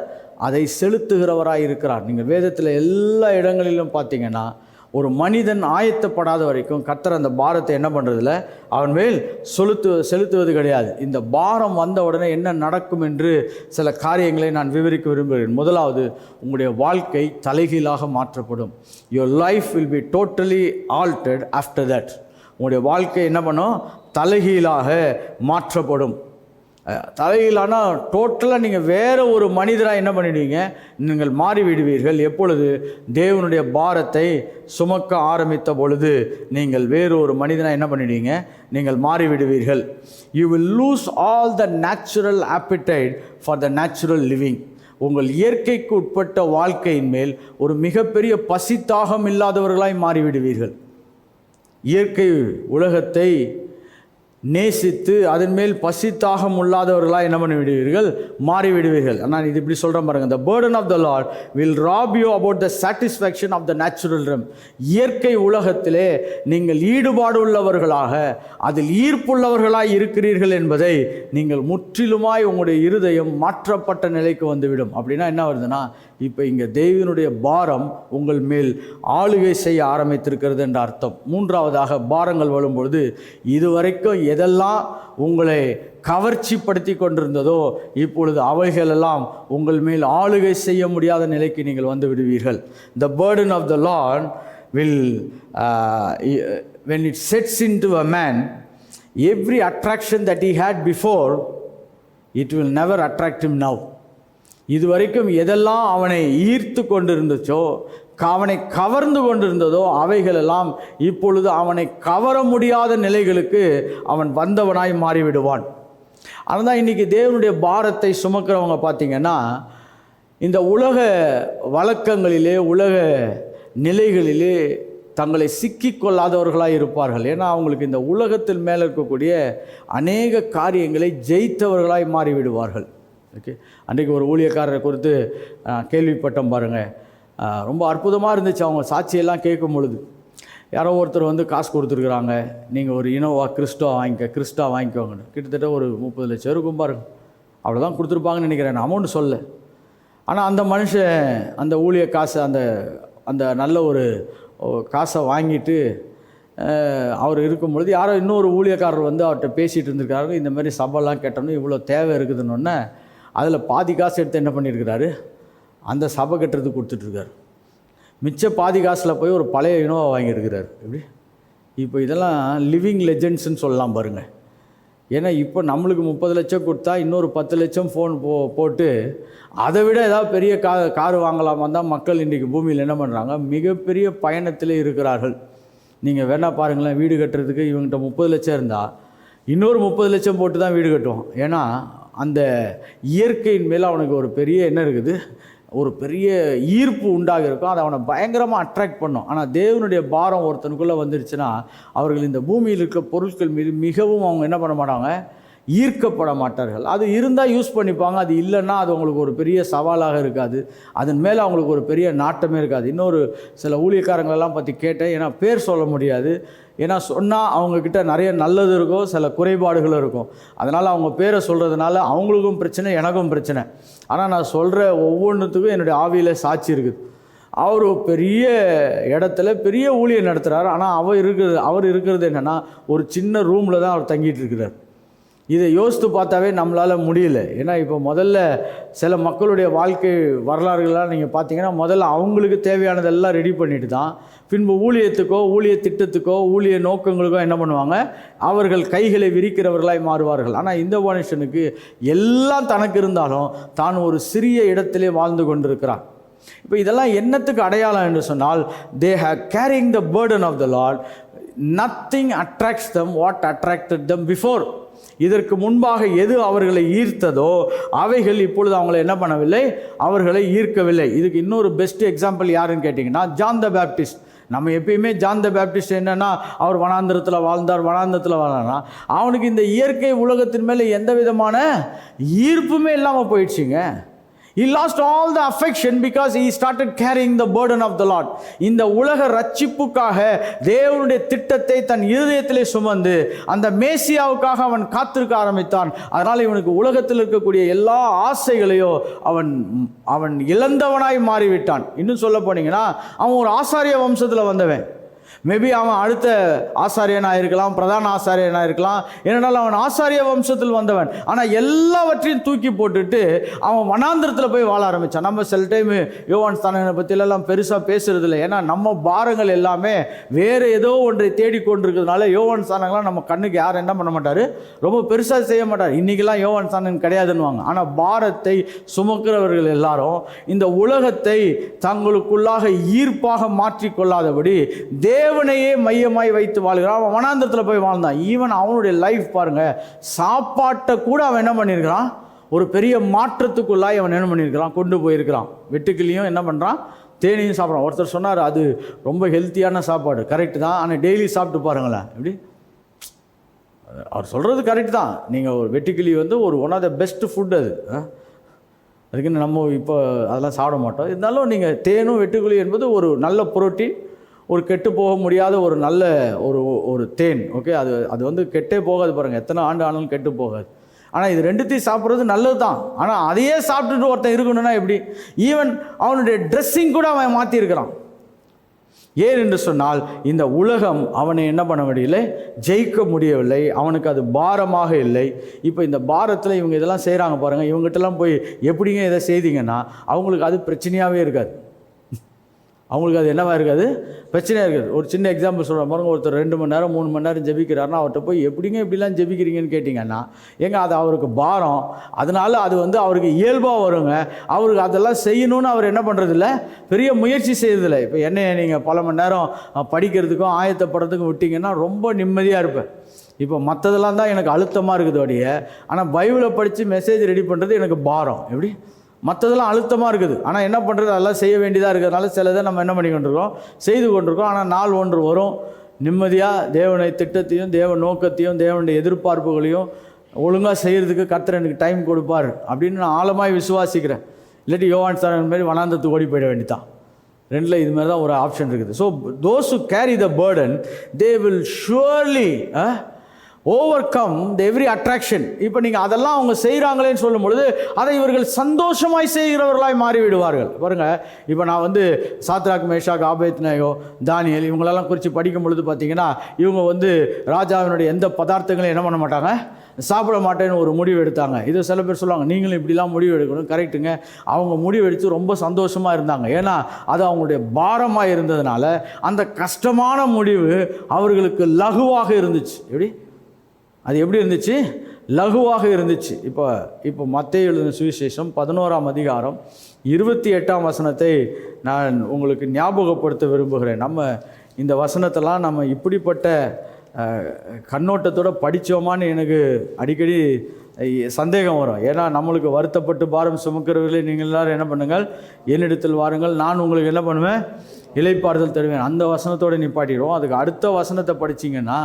அதை செலுத்துகிறவராக இருக்கிறார். நீங்கள் வேதத்தில் எல்லா இடங்களிலும் பார்த்தீங்கன்னா ஒரு மனிதன் ஆயத்தப்படாத வரைக்கும் கர்த்தர் அந்த பாரத்தை என்ன பண்ணுறதில்ல, அவன் மேல் செலுத்துவது கிடையாது. இந்த பாரம் வந்த உடனே என்ன நடக்கும் என்று சில காரியங்களை நான் விவரிக்க விரும்புகிறேன். முதலாவது, உங்களுடைய வாழ்க்கை தலைகீழாக மாற்றப்படும். Your life will be totally altered after that. உங்களுடைய வாழ்க்கை என்ன பண்ணும், தலைகீழாக மாற்றப்படும். தலைகீழானா டோட்டலாக நீங்கள் வேறு ஒரு மனிதராக என்ன பண்ணிடுவீங்க, நீங்கள் மாறிவிடுவீர்கள். எப்பொழுது தேவனுடைய பாரத்தை சுமக்க ஆரம்பித்த பொழுது நீங்கள் வேறு ஒரு மனிதனாக என்ன பண்ணிடுவீங்க, நீங்கள் மாறிவிடுவீர்கள். You will lose all the natural appetite for the natural living. உங்கள் இயற்கைக்கு உட்பட்ட வாழ்க்கையின் மேல் ஒரு மிகப்பெரிய பசித்தாகம் இல்லாதவர்களாய் மாறிவிடுவீர்கள். இயற்கை உலகத்தை நேசித்து அதன் மேல் பசித்தாகம் உள்ளாதவர்களாக என்ன பண்ணிவிடுவீர்கள், மாறிவிடுவீர்கள். ஆனால் இது இப்படி சொல்கிறேன் பாருங்க, the burden of the Lord will rob you about the satisfaction of the natural realm. இயற்கை உலகத்திலே நீங்கள் ஈடுபாடு உள்ளவர்களாக அதில் ஈர்ப்புள்ளவர்களாக இருக்கிறீர்கள் என்பதை நீங்கள் முற்றிலுமாய் உங்களுடைய இருதயம் மாற்றப்பட்ட நிலைக்கு வந்துவிடும். அப்படின்னா என்ன வருதுன்னா, இப்போ இங்கே தேவனுடைய பாரம் உங்கள் மேல் ஆளுகை செய்ய ஆரம்பித்திருக்கிறது என்ற அர்த்தம். மூன்றாவதாக, பாரங்கள் வரும்பொழுது இதுவரைக்கும் எதெல்லாம் உங்களை கவர்ச்சிப்படுத்தி கொண்டிருந்ததோ இப்பொழுது அவைகளெல்லாம் உங்கள் மேல் ஆளுகை செய்ய முடியாத நிலைக்கு நீங்கள் வந்து விடுவீர்கள். The burden of the Lord will when it sets into a man, every attraction that he had before, it will never attract him now. இதுவரைக்கும் எதெல்லாம் அவனை ஈர்த்து கொண்டிருந்துச்சோ, அவனை கவர்ந்து கொண்டிருந்ததோ அவைகளெல்லாம் இப்பொழுது அவனை கவர முடியாத நிலைகளுக்கு அவன் வந்தவனாய் மாறிவிடுவான். அதனால் தான் இன்றைக்கி தேவனுடைய பாரத்தை சுமக்கிறவங்க பார்த்திங்கன்னா இந்த உலக வழக்கங்களிலே உலக நிலைகளிலே தங்களை சிக்கிக்கொள்ளாதவர்களாக இருப்பார்கள். ஏன்னா அவங்களுக்கு இந்த உலகத்தில் மேலே இருக்கக்கூடிய அநேக காரியங்களை ஜெயித்தவர்களாய் மாறிவிடுவார்கள். ஓகே, அன்றைக்கு ஒரு ஊழியக்காரரை குறித்து கேள்விப்பட்டோம் பாருங்கள். ரொம்ப அற்புதமாக இருந்துச்சு. அவங்க சாட்சியெல்லாம் கேட்கும் பொழுது யாரோ ஒருத்தர் காசு கொடுத்துருக்குறாங்க, நீங்கள் ஒரு இனோவா கிறிஸ்டா வாங்கிக்கோங்க. கிட்டத்தட்ட ஒரு 30 லட்சம் இருக்கும் பாருங்க. அவ்வளோதான் கொடுத்துருப்பாங்கன்னு நினைக்கிறேன், அமௌண்ட் சொல்ல. ஆனால் அந்த மனுஷன் அந்த ஊழிய காசை அந்த நல்ல ஒரு காசை வாங்கிட்டு அவர் இருக்கும் பொழுது யாரோ இன்னொரு ஊழியக்காரர் அவர்கிட்ட பேசிகிட்டு இருந்திருக்காரு. இந்த மாதிரி சபைலாம் கேட்டோன்னு இவ்வளோ தேவை இருக்குதுன்னொன்னே அதில் பாதி காசு எடுத்து என்ன பண்ணியிருக்கிறாரு, அந்த சபை கட்டுறதுக்கு கொடுத்துட்ருக்காரு. மிச்ச பாதி காசில் போய் ஒரு பழைய இனோவா வாங்கியிருக்கிறார். எப்படி இப்போ இதெல்லாம் லிவிங் லெஜெண்ட்ஸ்ன்னு சொல்லலாம் பாருங்கள். ஏன்னா இப்போ நம்மளுக்கு 30 லட்சம் கொடுத்தா இன்னொரு 10 லட்சம் ஃபோன் போட்டு அதை விட ஏதாவது பெரிய கார் வாங்கலாமா தான் மக்கள் இன்றைக்கி பூமியில் என்ன பண்ணுறாங்க, மிகப்பெரிய பயணத்தில் இருக்கிறார்கள். நீங்கள் வேணால் பாருங்களேன், வீடு கட்டுறதுக்கு இவங்ககிட்ட 30 லட்சம் இருந்தால் இன்னொரு 30 லட்சம் போட்டு தான் வீடு கட்டுவோம். ஏன்னா அந்த இயற்கையின் மேலே அவனுக்கு ஒரு பெரிய என்ன இருக்குது, ஒரு பெரிய ஈர்ப்பு உண்டாக இருக்கும். அதை அவனை பயங்கரமாக அட்ராக்ட் பண்ணும். ஆனால் தேவனுடைய பாரம் ஒருத்தனுக்குள்ளே வந்துருச்சுன்னா அவர்கள் இந்த பூமியில் இருக்க பொருட்கள் மீது மிகவும் அவங்க என்ன பண்ண மாட்டாங்க, ஈர்க்கப்பட மாட்டார்கள். அது இருந்தால் யூஸ் பண்ணிப்பாங்க, அது இல்லைன்னா அது அவங்களுக்கு ஒரு பெரிய சவாலாக இருக்காது, அதன் மேலே அவங்களுக்கு ஒரு பெரிய நாட்டமே இருக்காது. இன்னொரு சில ஊழியக்காரங்களெல்லாம் பற்றி கேட்டேன். ஏன்னா பேர் சொல்ல முடியாது, ஏன்னா சொன்னால் அவங்கக்கிட்ட நிறைய நல்லது இருக்கும், சில குறைபாடுகளும் இருக்கும். அதனால் அவங்க பேரை சொல்கிறதுனால அவங்களுக்கும் பிரச்சனை, எனக்கும் பிரச்சனை. ஆனால் நான் சொல்கிற ஒவ்வொன்றுத்துக்கும் என்னுடைய ஆவியில் சாட்சி இருக்குது. அவர் பெரிய இடத்துல பெரிய ஊழியம் நடத்துகிறார். ஆனால் அவர் இருக்கிறது என்னென்னா ஒரு சின்ன ரூமில் தான் அவர் தங்கிட்டு இருக்கிறார். இதை யோசித்து பார்த்தாவே நம்மளால் முடியல. ஏன்னா இப்போ முதல்ல சில மக்களுடைய வாழ்க்கை வரலாறுகள்லாம் நீங்கள் பார்த்தீங்கன்னா, முதல்ல அவங்களுக்கு தேவையானதெல்லாம் ரெடி பண்ணிட்டு தான் பின்பு ஊழியத்துக்கோ ஊழிய திட்டத்துக்கோ ஊழிய நோக்கங்களுக்கோ என்ன பண்ணுவாங்க, அவர்கள் கைகளை விரிக்கிறவர்களாய் மாறுவார்கள். ஆனால் இந்த மனுஷனுக்கு எல்லாம் தனக்கு இருந்தாலும் தான் ஒரு சிறிய இடத்திலே வாழ்ந்து கொண்டிருக்கிறான். இப்போ இதெல்லாம் என்னத்துக்கு அடையாளம் என்று சொன்னால், they have carrying the burden of the Lord. Nothing attracts them what attracted them before. இதற்கு முன்பாக எது அவர்களை ஈர்த்ததோ அவைகள் இப்பொழுது அவங்களை என்ன பண்ணவில்லை, அவர்களை ஈர்க்கவில்லை. இதுக்கு இன்னொரு பெஸ்ட் எக்ஸாம்பிள் யாருன்னு கேட்டிங்கன்னா, ஜான் த பேப்டிஸ்ட். நம்ம எப்பயுமே ஜான் த பேப்டிஸ்ட் என்னென்னா, அவர் வனாந்திரத்தில் வாழ்ந்தார், வனாந்திரத்தில் வாழ்ந்தார்னா அவனுக்கு இந்த இயற்கை உலகத்தின் மேலே எந்த விதமான ஈர்ப்புமே இல்லாமல் போயிடுச்சுங்க. He lost all the affection because he started carrying the burden of the Lord. இந்த உலக ரட்சிப்புக்காக தேவனுடைய திட்டத்தை தன் இருதயத்திலே சுமந்து அந்த மேசியாவுக்காக அவன் காத்திருக்க ஆரம்பித்தான். அதனால் இவனுக்கு உலகத்தில் இருக்கக்கூடிய எல்லா ஆசைகளையோ அவன் இழந்தவனாய் மாறிவிட்டான். இன்னும் சொல்ல போனீங்கன்னா, அவன் ஒரு ஆசாரிய வம்சத்தில் வந்தவன். மேபி அவன் அடுத்த ஆசாரியனாக இருக்கலாம், பிரதான ஆசாரியனாக இருக்கலாம். ஏனென்றால் அவன் ஆசாரிய வம்சத்தில் வந்தவன். ஆனால் எல்லாவற்றையும் தூக்கி போட்டுட்டு அவன் வனாந்திரத்தில் போய் வாழ ஆரம்பித்தான். நம்ம சில டைம் யோவான் ஸ்நானனை பற்றியெல்லாம் பெருசாக பேசுறது இல்லை. ஏன்னா நம்ம பாரங்கள் எல்லாமே வேறு ஏதோ ஒன்றை தேடிக்கொண்டிருக்கிறதுனால யோவான் ஸ்நானங்கள்லாம் நம்ம கண்ணுக்கு யாரும் என்ன பண்ண மாட்டார், ரொம்ப பெருசாக செய்ய மாட்டார். இன்றைக்கெல்லாம் யோவான் ஸ்நானன் கிடையாதுன்னுவாங்க. ஆனால் பாரத்தை சுமக்கிறவர்கள் எல்லாரும் இந்த உலகத்தை தங்களுக்குள்ளாக ஈர்ப்பாக மாற்றிக்கொள்ளாதபடி தேவனையே மையமாய் வைத்து வாழ்கிறான். அவன் வனாந்திரத்தில் போய் வாழ்ந்தான். ஈவன் அவனுடைய லைஃப் பாருங்க, சாப்பாட்டை கூட அவன் என்ன பண்ணியிருக்கிறான், ஒரு பெரிய மாற்றத்துக்குள்ளாய் அவன் என்ன பண்ணியிருக்கிறான், கொண்டு போயிருக்கிறான். வெட்டுக்கிளியும் என்ன பண்ணுறான், தேனியும் சாப்பிட்றான். ஒருத்தர் சொன்னார், அது ரொம்ப ஹெல்த்தியான சாப்பாடு. கரெக்டு தான், ஆனால் டெய்லி சாப்பிட்டு பாருங்களேன். எப்படி அவர் சொல்கிறது கரெக்ட் தான். நீங்கள் ஒரு வெட்டுக்கிளி வந்து ஒரு one of the best food அது. அதுக்குன்னு நம்ம இப்போ அதெல்லாம் சாப்பிட மாட்டோம். இருந்தாலும் நீங்கள் தேனும் வெட்டுக்கிளி என்பது ஒரு நல்ல புரோட்டீன், ஒரு கெட்டு போக முடியாத ஒரு நல்ல ஒரு தேன். ஓகே, அது வந்து கெட்டே போகாது. பாருங்கள், எத்தனை ஆண்டு ஆனாலும் கெட்டு போகாது. ஆனால் இது ரெண்டுத்தையும் சாப்பிட்றது நல்லது தான். ஆனால் அதையே சாப்பிட்டுட்டு ஒருத்தன் இருக்கணும்னா எப்படி? ஈவன் அவனுடைய ட்ரெஸ்ஸிங் கூட அவன் மாற்றிருக்கிறான். ஏன் என்று சொன்னால், இந்த உலகம் அவனை என்ன பண்ண முடியலை, ஜெயிக்க முடியவில்லை. அவனுக்கு அது பாரமாக இல்லை. இப்போ இந்த பாரத்தில் இவங்க இதெல்லாம் செய்கிறாங்க பாருங்கள். இவங்ககிட்டலாம் போய் எப்படிங்க இதை செய்தீங்கன்னா அவங்களுக்கு அது பிரச்சனையாகவே இருக்காது. அவங்களுக்கு அது என்னவா இருக்காது, பிரச்சனையாக இருக்காது. ஒரு சின்ன எக்ஸாம்பிள் சொல்கிற பாருங்க. ஒருத்தர் 2 மணி நேரம் 3 மணி நேரம் ஜெபிக்கிறாருன்னா அவர்கிட்ட போய் எப்படிங்க இப்படிலாம் ஜெபிக்கிறீங்கன்னு கேட்டிங்கன்னா, ஏங்க அது அவருக்கு பாரம். அதனால அது வந்து அவருக்கு இயல்பாக வருங்க. அவருக்கு அதெல்லாம் செய்யணும்னு அவர் என்ன பண்ணுறதில்ல, பெரிய முயற்சி செய்யறதில்லை. இப்போ என்னைய நீங்கள் பல மணி நேரம் படிக்கிறதுக்கும் ஆயத்தப்படுறதுக்கும் விட்டிங்கன்னா ரொம்ப நிம்மதியாக இருப்பேன். இப்போ மற்றதெல்லாம் தான் எனக்கு அழுத்தமாக இருக்குது வழிய. ஆனால் பைபிளை படித்து மெசேஜ் ரெடி பண்ணுறது எனக்கு பாரம். எப்படி, மற்றதெல்லாம் அழுத்தமாக இருக்குது. ஆனால் என்ன பண்ணுறது, அதெல்லாம் செய்ய வேண்டியதாக இருக்கிறதுனால சிலதை நம்ம என்ன பண்ணி கொண்டிருக்கோம், செய்து கொண்டிருக்கோம். ஆனால் நாள் ஒன்று வரும், நிம்மதியாக தேவனுடைய திட்டத்தையும் தேவ நோக்கத்தையும் தேவனுடைய எதிர்பார்ப்புகளையும் ஒழுங்காக செய்கிறதுக்கு கர்த்தர் எனக்கு டைம் கொடுப்பார் அப்படின்னு நான் ஆழமாய் விசுவாசிக்கிறேன். இல்லாட்டி யோவான் ஸ்நானன் மாரி வனாந்தரத்துக்கு ஓடி போயிட வேண்டியதான். ரெண்டில் இது மாதிரி தான் ஒரு ஆப்ஷன் இருக்குது. So those who carry the burden, they will surely overcome the every attraction. இப்போ நீங்கள் அதெல்லாம் அவங்க செய்கிறாங்களேன்னு சொல்லும் பொழுது அதை இவர்கள் சந்தோஷமாய் செய்கிறவர்களாய் மாறிவிடுவார்கள். பாருங்கள், இப்போ நான் வந்து சாத்ராக், மேஷாக், ஆபேத்நேகோ, தானியேல் இவங்களெல்லாம் குறித்து படிக்கும் பொழுது பார்த்தீங்கன்னா, இவங்க வந்து ராஜாவினுடைய எந்த பதார்த்தங்களையும் என்ன பண்ண மாட்டாங்க, சாப்பிட மாட்டேன்னு ஒரு முடிவு எடுத்தாங்க. இது சில பேர் சொல்லுவாங்க, நீங்களும் இப்படிலாம் முடிவு எடுக்கணும். கரெக்டுங்க, அவங்க முடிவு எடுத்து ரொம்ப சந்தோஷமாக இருந்தாங்க. ஏன்னா அது அவங்களுடைய பாரமாக இருந்ததுனால அந்த கஷ்டமான முடிவு அவர்களுக்கு லகுவாக இருந்துச்சு. எப்படி, அது எப்படி இருந்துச்சு, லகுவாக இருந்துச்சு. இப்போ மத்தேயு எழுதின சுவிசேஷம் 11ஆம் அதிகாரம் 28ஆம் வசனத்தை நான் உங்களுக்கு ஞாபகப்படுத்த விரும்புகிறேன். நம்ம இந்த வசனத்தெல்லாம் நம்ம இப்படிப்பட்ட கண்ணோட்டத்தோடு படித்தோமான்னு எனக்கு அடிக்கடி சந்தேகம் வரும். ஏன்னா நம்மளுக்கு வருத்தப்பட்டு பாரம் சுமக்கிறவர்களே நீங்கள் எல்லாரும் என்ன பண்ணுங்கள், என்னிடத்தில் வாருங்கள், நான் உங்களுக்கு என்ன பண்ணுவேன், இளைப்பாறுதல் தருவேன். அந்த வசனத்தோடு நிப்பாட்டிடுவோம். அதுக்கு அடுத்த வசனத்தை படிச்சிங்கன்னா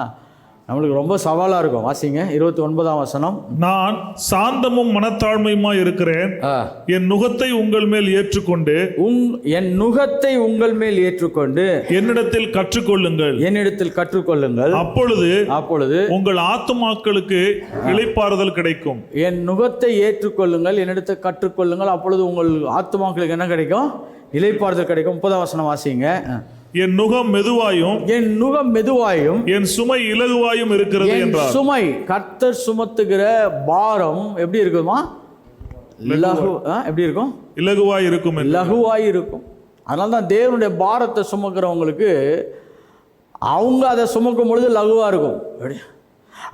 நம்மளுக்கு ரொம்ப சவாலாக இருக்கும். வாசிங்க 29ஆம் வசனம். நான் சாந்தமும் மனத்தாழ்மையுமா இருக்கிறேன், என் நுகத்தை உங்கள் மேல் ஏற்றுக்கொண்டு என் நுகத்தை உங்கள் மேல் ஏற்றுக்கொண்டு என்னிடத்தில் கற்றுக்கொள்ளுங்கள், அப்பொழுது உங்கள் ஆத்துமாக்களுக்கு இளைப்பாறுதல் கிடைக்கும். என் நுகத்தை ஏற்றுக்கொள்ளுங்கள், என்னிடத்தில் கற்றுக்கொள்ளுங்கள், அப்பொழுது உங்கள் ஆத்துமாக்களுக்கு என்ன கிடைக்கும், இளைப்பாறுதல் கிடைக்கும். 30ஆம் வசனம் வாசிங்க. என் நுகம் மெதுவாயும் என் நுகம் மெதுவாயும் என் சுமை இலகுவாயும் இருக்கிறது என் என்றார். சுமை, கர்த்தர் சுமத்துகிற பாரம் எப்படி இருக்குமா? எப்படி இருக்கும்? இலகுவாய் இருக்கும். லகுவாய் இருக்கும். அதனால தான் தேவனுடைய பாரத்தை சுமக்கிறவங்களுக்கு அவங்க அதை சுமக்கும் பொழுது லகுவாக இருக்கும்.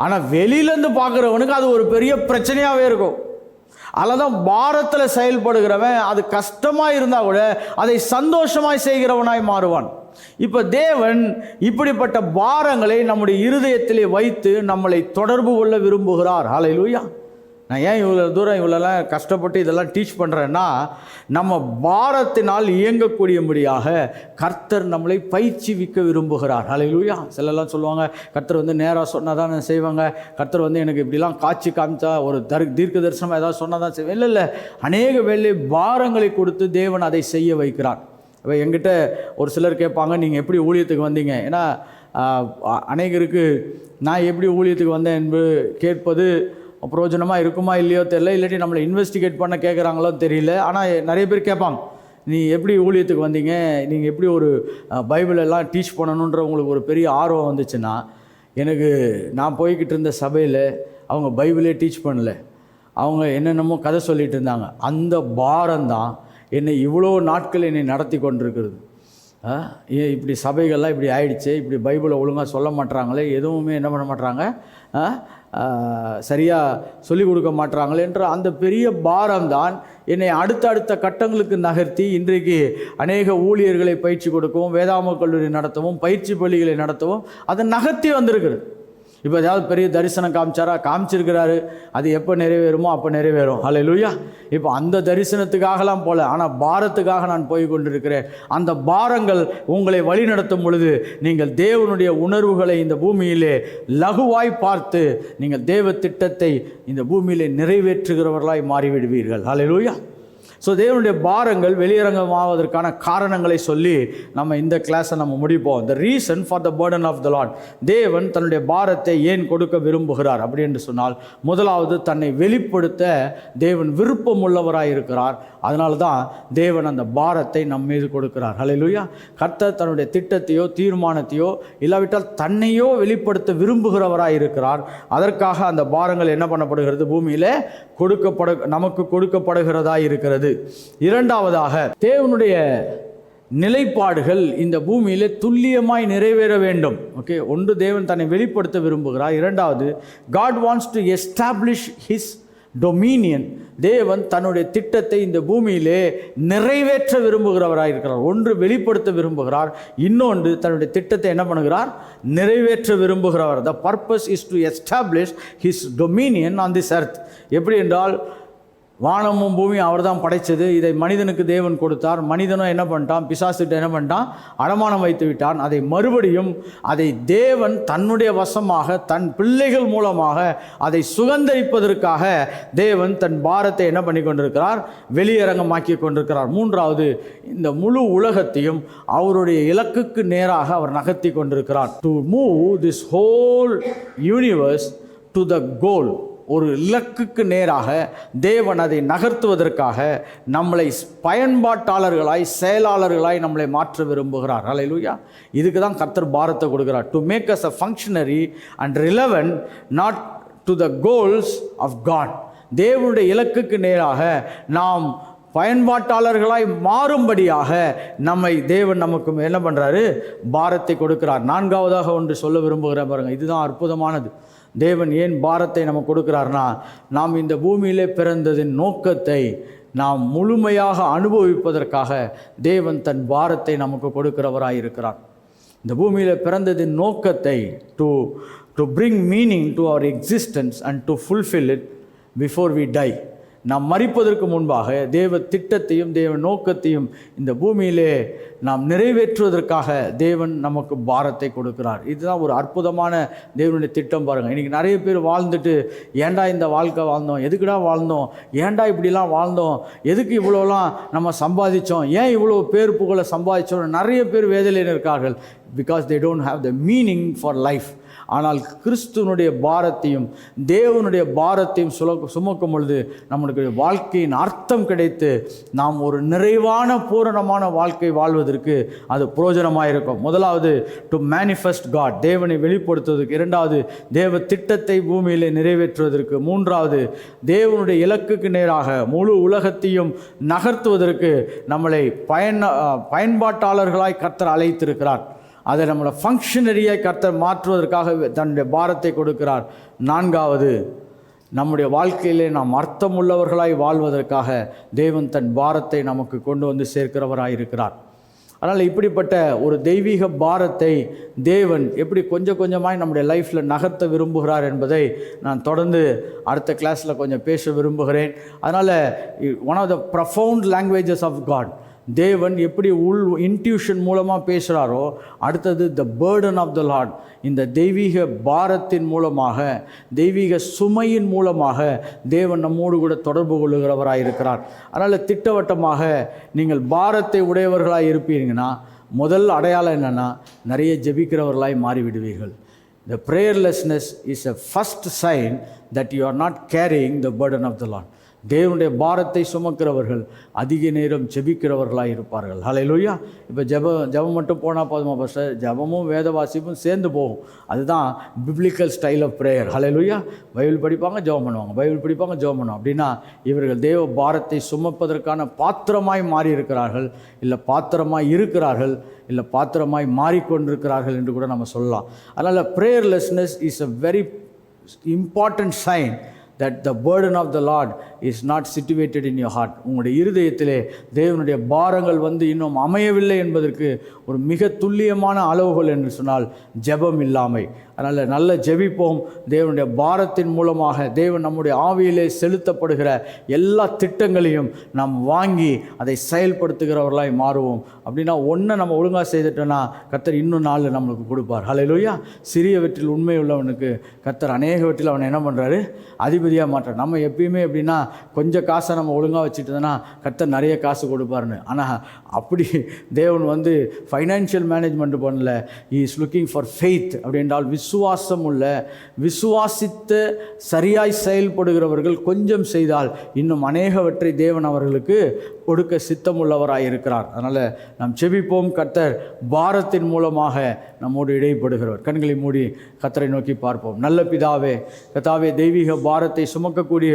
ஆனால் வெளியிலேருந்து பார்க்குறவனுக்கு அது ஒரு பெரிய பிரச்சனையாகவே இருக்கும். அதில் தான் பாரத்தில் செயல்படுகிறவன் அது கஷ்டமாக இருந்தால் கூட அதை சந்தோஷமாய் செய்கிறவனாய் மாறுவான். இப்போ தேவன் இப்படிப்பட்ட பாரங்களை நம்முடைய இருதயத்திலே வைத்து நம்மளை தொடர்பு கொள்ள விரும்புகிறார். ஹல்லேலூயா. நான் ஏன் இவ்வளோ தூரம் இவ்வளோலாம் கஷ்டப்பட்டு இதெல்லாம் டீச் பண்ணுறேன்னா, நம்ம பாரத்தினால் இயங்கக்கூடியபடியாக கர்த்தர் நம்மளை பயிற்சிவிக்க விரும்புகிறார். ஹல்லேலூயா. சிலர்லாம் சொல்லுவாங்க, கர்த்தர் வந்து நேராக சொன்னால் தான் செய்வாங்க, கர்த்தர் வந்து எனக்கு இப்படிலாம் காட்சி காமிச்சா ஒரு தீர்க்க தரிசனமாக ஏதாவது சொன்னால் தான் செய்வேன். இல்லை, அநேக வேளை பாரங்களை கொடுத்து தேவன் அதை செய்ய வைக்கிறார். இப்போ எங்கிட்ட ஒரு சிலர் கேட்பாங்க, நீங்கள் எப்படி ஊழியத்துக்கு வந்தீங்க? ஏன்னா அநேகருக்கு நான் எப்படி ஊழியத்துக்கு வந்தேன் என்பது கேட்பது பிரயோஜனமாக இருக்குமா இல்லையோ தெரியல, இல்லாட்டி நம்மளை இன்வெஸ்டிகேட் பண்ண கேட்குறாங்களோ தெரியல. ஆனால் நிறைய பேர் கேட்பாங்க, நீ எப்படி ஊழியத்துக்கு வந்தீங்க, நீங்கள் எப்படி ஒரு பைபிளெல்லாம் டீச் பண்ணணுன்ற உங்களுக்கு ஒரு பெரிய ஆர்வம் வந்துச்சுன்னா, எனக்கு நான் போய்கிட்டு இருந்த சபையில் அவங்க பைபிளே டீச் பண்ணல, அவங்க என்னென்னமோ கதை சொல்லிகிட்டு இருந்தாங்க. அந்த பாரம்தான் என்னை இவ்வளோ நாட்கள் என்னை நடத்தி கொண்டிருக்கிறது. இப்படி சபைகள்லாம் இப்படி ஆயிடுச்சு, இப்படி பைபிளை ஒழுங்காக சொல்ல மாட்டுறாங்களே, எதுவுமே என்ன பண்ண மாட்டுறாங்க, சரியாக சொல்லிக் கொடுக்க மாட்டுறாங்களேன்ற அந்த பெரிய பாரம்தான் என்னை அடுத்த கட்டங்களுக்கு நகர்த்தி இன்றைக்கு அநேக ஊழியர்களை பயிற்சி கொடுக்கவும், வேதாம கல்லூரி நடத்தவும், பயிற்சி பள்ளிகளை நடத்தவும் அதை நகர்த்தி வந்திருக்கிறது. இப்போ ஏதாவது பெரிய தரிசனம் காமிச்சிருக்கிறாரு, அது எப்போ நிறைவேறுமோ அப்போ நிறைவேறும். ஹல்லேலூயா. இப்போ அந்த தரிசனத்துக்காகலாம் போல, ஆனால் பாரத்துக்காக நான் போய் கொண்டிருக்கிறேன். அந்த பாரங்கள் உங்களை வழி நடத்தும் பொழுது நீங்கள் தேவனுடைய உணர்வுகளை இந்த பூமியிலே லகுவாய் பார்த்து நீங்கள் தேவ திட்டத்தை இந்த பூமியிலே நிறைவேற்றுகிறவர்களாய் மாறிவிடுவீர்கள். ஹல்லேலூயா. ஸோ தேவனுடைய பாரங்கள் வெளியரங்கமாவதற்கான காரணங்களை சொல்லி நம்ம இந்த கிளாஸை நம்ம முடிப்போம். The reason for the burden of the Lord. தேவன் தன்னுடைய பாரத்தை ஏன் கொடுக்க விரும்புகிறார் அப்படி என்று சொன்னால், முதலாவது தன்னை வெளிப்படுத்த தேவன் விருப்பம் உள்ளவராய் இருக்கிறார். அதனால தான் தேவன் அந்த பாரத்தை நம் மீது கொடுக்கிறார். ஹல்லேலூயா. கர்த்தர் தன்னுடைய திட்டத்தையோ தீர்மானத்தையோ இல்லாவிட்டால் தன்னையோ வெளிப்படுத்த விரும்புகிறவராய் இருக்கிறார். அதற்காக அந்த பாரங்கள் என்ன பண்ணப்படுகிறது? பூமியிலே நமக்கு கொடுக்கப்படுகிறதா இருக்கிறது. இரண்டாவதாக, தேவனுடைய நிலைப்பாடுகள் இந்த பூமியிலே துல்லியமாய் நிறைவேற வேண்டும். ஓகே, ஒன்று தேவன் தன்னை வெளிப்படுத்த விரும்புகிறார். இரண்டாவது, God wants to establish his dominion. தேவன் தன்னுடைய திட்டத்தை இந்த பூமியிலே நிறைவேற்ற விரும்புகிறவராக இருக்கிறார். ஒன்று வெளிப்படுத்த விரும்புகிறார், இன்னொன்று தன்னுடைய திட்டத்தை என்ன பண்ணுகிறார்? நிறைவேற்ற விரும்புகிறவர். The purpose is to establish his dominion on this earth. எப்படி என்றால், வானமும் பூமியும் அவர் தான் படைத்தது. இதை மனிதனுக்கு தேவன் கொடுத்தார். மனிதனும் என்ன பண்ணிட்டான்? பிசாசுகிட்ட என்ன பண்ணிட்டான்? அடமானம் வைத்து விட்டான். அதை மறுபடியும் அதை தேவன் தன்னுடைய வசமாக தன் பிள்ளைகள் மூலமாக அதை சுதந்தரிப்பதற்காக தேவன் தன் பாரத்தை என்ன பண்ணி கொண்டிருக்கிறார்? வெளியரங்கமாக்கி கொண்டிருக்கிறார். மூன்றாவது, இந்த முழு உலகத்தையும் அவருடைய இலக்குக்கு நேராக அவர் நகர்த்தி கொண்டிருக்கிறார். To move this whole universe to the goal. ஒரு இலக்குக்கு நேராக தேவன் அதை நகர்த்துவதற்காக நம்மளை பயன்பாட்டாளர்களாய், செயலாளர்களாய் நம்மளை மாற்ற விரும்புகிறார். ஹல்லேலூயா. இதுக்கு தான் கர்த்தர் பாரத்தை கொடுக்கிறார். To make us a functionary and relevant, not to the goals of God. தேவனுடைய இலக்குக்கு நேராக நாம் பயன்பாட்டாளர்களாய் மாறும்படியாக நம்மை தேவன் நமக்கு என்ன பண்ணுறாரு? பாரத்தை கொடுக்கிறார். நான்காவதாக ஒன்று சொல்ல விரும்புகிறேன் பாருங்கள், இதுதான் அற்புதமானது. தேவன் ஏன் பாரத்தை நமக்கு கொடுக்கிறார்னா, நாம் இந்த பூமியிலே பிறந்ததின் நோக்கத்தை நாம் முழுமையாக அனுபவிப்பதற்காக தேவன் தன் பாரத்தை நமக்கு கொடுக்கிறவராக இருக்கிறார். இந்த பூமியில் பிறந்ததின் நோக்கத்தை to bring meaning to our existence and to fulfill it before we die. நாம் மரிப்பதற்கு முன்பாக தேவ திட்டத்தையும் தேவ நோக்கத்தையும் இந்த பூமியிலே நாம் நிறைவேற்றுவதற்காக தேவன் நமக்கு பாரத்தை கொடுக்கிறார். இதுதான் ஒரு அற்புதமான தேவனுடைய திட்டம் பாருங்கள். இன்றைக்கி நிறைய பேர் வாழ்ந்துட்டு, ஏன்டா இந்த வாழ்க்கை வாழ்ந்தோம், எதுக்குடா வாழ்ந்தோம், ஏன்டா இப்படிலாம் வாழ்ந்தோம், எதுக்கு இவ்வளோலாம் நம்ம சம்பாதிச்சோம், ஏன் இவ்வளோ பேர் புகழை சம்பாதிச்சோம், நிறைய பேர் வேதனையில் இருக்கார்கள். Because they don't have the meaning for life. ஆனால் கிறிஸ்துவனுடைய பாரத்தையும் தேவனுடைய பாரத்தையும் சுமக்கும் பொழுது நம்முடைய வாழ்க்கையின் அர்த்தம் கிடைத்து நாம் ஒரு நிறைவான பூரணமான வாழ்க்கை வாழ்வதற்கு அது பிரயோஜனமாக இருக்கும். முதலாவது டு மேனிஃபெஸ்ட் காட், தேவனை வெளிப்படுத்துவதற்கு. இரண்டாவது தேவ திட்டத்தை பூமியிலே நிறைவேற்றுவதற்கு. மூன்றாவது தேவனுடைய இலக்குக்கு நேராக முழு உலகத்தையும் நகர்த்துவதற்கு நம்மளை பயன்பாட்டாளர்களாய் கர்த்தர் அழைத்திருக்கிறார். அதை நம்மளை ஃபங்க்ஷனரியாய் கர்த்தர் மாற்றுவதற்காக தன்னுடைய பாரத்தை கொடுக்கிறார். நான்காவது நம்முடைய வாழ்க்கையிலே நாம் அர்த்தமுள்ளவர்களாய் வாழ்வதற்காக தேவன் தன் பாரத்தை நமக்கு கொண்டு வந்து சேர்க்கிறவராய் இருக்கிறார். அதனால் இப்படிப்பட்ட ஒரு தெய்வீக பாரத்தை தேவன் எப்படி கொஞ்சம் கொஞ்சமாய் நம்முடைய லைஃப்பில் நகர்த்த விரும்புகிறார் என்பதை நான் தொடர்ந்து அடுத்த கிளாஸில் கொஞ்சம் பேச விரும்புகிறேன். அதனால் one of the profound languages of God, தேவன் எப்படி இன்ட்யூஷன் மூலமாக பேசுகிறாரோ, அடுத்தது the burden of the Lord, இந்த தெய்வீக பாரத்தின் மூலமாக, தெய்வீக சுமையின் மூலமாக தேவன் நம்மோடு கூட தொடர்பு கொள்ளுகிறவராக இருக்கிறார். அதனால் திட்டவட்டமாக நீங்கள் பாரத்தை உடையவர்களாக இருப்பீங்கன்னா முதல் அடையாளம் என்னென்னா, நிறைய ஜெபிக்கிறவர்களாய் மாறிவிடுவீர்கள். The prayerlessness is a first sign that you are not carrying the burden of the Lord. தேவனுடைய பாரத்தை சுமக்கிறவர்கள் அதிக நேரம் ஜெபிக்கிறவர்களாக இருப்பார்கள். ஹல்லேலூயா. இப்போ ஜெபம் மட்டும் போனால் போதுமா பாஸ்டர்? ஜெபமும் வேத வாசிப்பும் சேர்ந்து போகும். அதுதான் biblical style of prayer. Hallelujah. Bible படிப்பாங்க, ஜெபம் பண்ணுவாங்க, பைபிள் படிப்பாங்க, ஜெபம் பண்ணுவாங்க. அப்படின்னா இவர்கள் தேவ பாரத்தை சுமப்பதற்கான பாத்திரமாய் மாறி இருக்கிறார்கள், இல்லை பாத்திரமாய் இருக்கிறார்கள், இல்லை பாத்திரமாய் மாறிக்கொண்டிருக்கிறார்கள் என்று கூட நம்ம சொல்லலாம். அதனால் ப்ரேயர்லெஸ்னஸ் is a very important sign that the burden of the Lord is not situated in your heart. உங்களுடைய இருதயத்திலே தேவனுடைய பாரங்கள் வந்து இன்னும் அமையவில்லை என்பதற்கு ஒரு மிக துல்லியமான அளவுகள் என்று சொன்னால் ஜெபம் இல்லாமை. அதனால் நல்ல ஜெபிப்போம். தேவனுடைய பாரத்தின் மூலமாக தேவன் நம்முடைய ஆவியிலே செலுத்தப்படுகிற எல்லா திட்டங்களையும் நாம் வாங்கி அதை செயல்படுத்துகிறவர்களாய் மாறுவோம். அப்படின்னா ஒன்றை நம்ம ஒழுங்காக செய்துட்டோன்னா கர்த்தர் இன்னும் 4 நம்மளுக்கு கொடுப்பார். ஹல்லேலூயா. சிறிய வெற்றில் உண்மை உள்ளவனுக்கு கர்த்தர் அநேக வெற்றில் அவனை என்ன பண்ணுறாரு? அதிபதியாக மாட்டார். நம்ம எப்பயுமே எப்படின்னா கொஞ்சம் காசை நம்ம ஒழுங்காக வச்சுட்டோன்னா கர்த்தர் நிறைய காசு கொடுப்பாருன்னு. ஆனால் அப்படி தேவன் வந்து ஃபைனான்ஷியல் மேனேஜ்மெண்ட் பண்ணல. He is looking for faith. அப்படின்றால் விசுவாசம் உள்ள, விசுவாசித்து சரியாய் செயல்படுகிறவர்கள் கொஞ்சம் செய்தால் இன்னும் அநேகவற்றை தேவன் அவர்களுக்கு கொடுக்க சித்தமுள்ளவராக இருக்கிறார். அதனால் நாம் செபிப்போம். கர்த்தர் பாரத்தின் மூலமாக நம்மோடு இடைப்படுகிறவர். கண்களை மூடி கர்த்தரை நோக்கி பார்ப்போம். நல்ல பிதாவே, கர்த்தாவே, தெய்வீக பாரத்தை சுமக்கக்கூடிய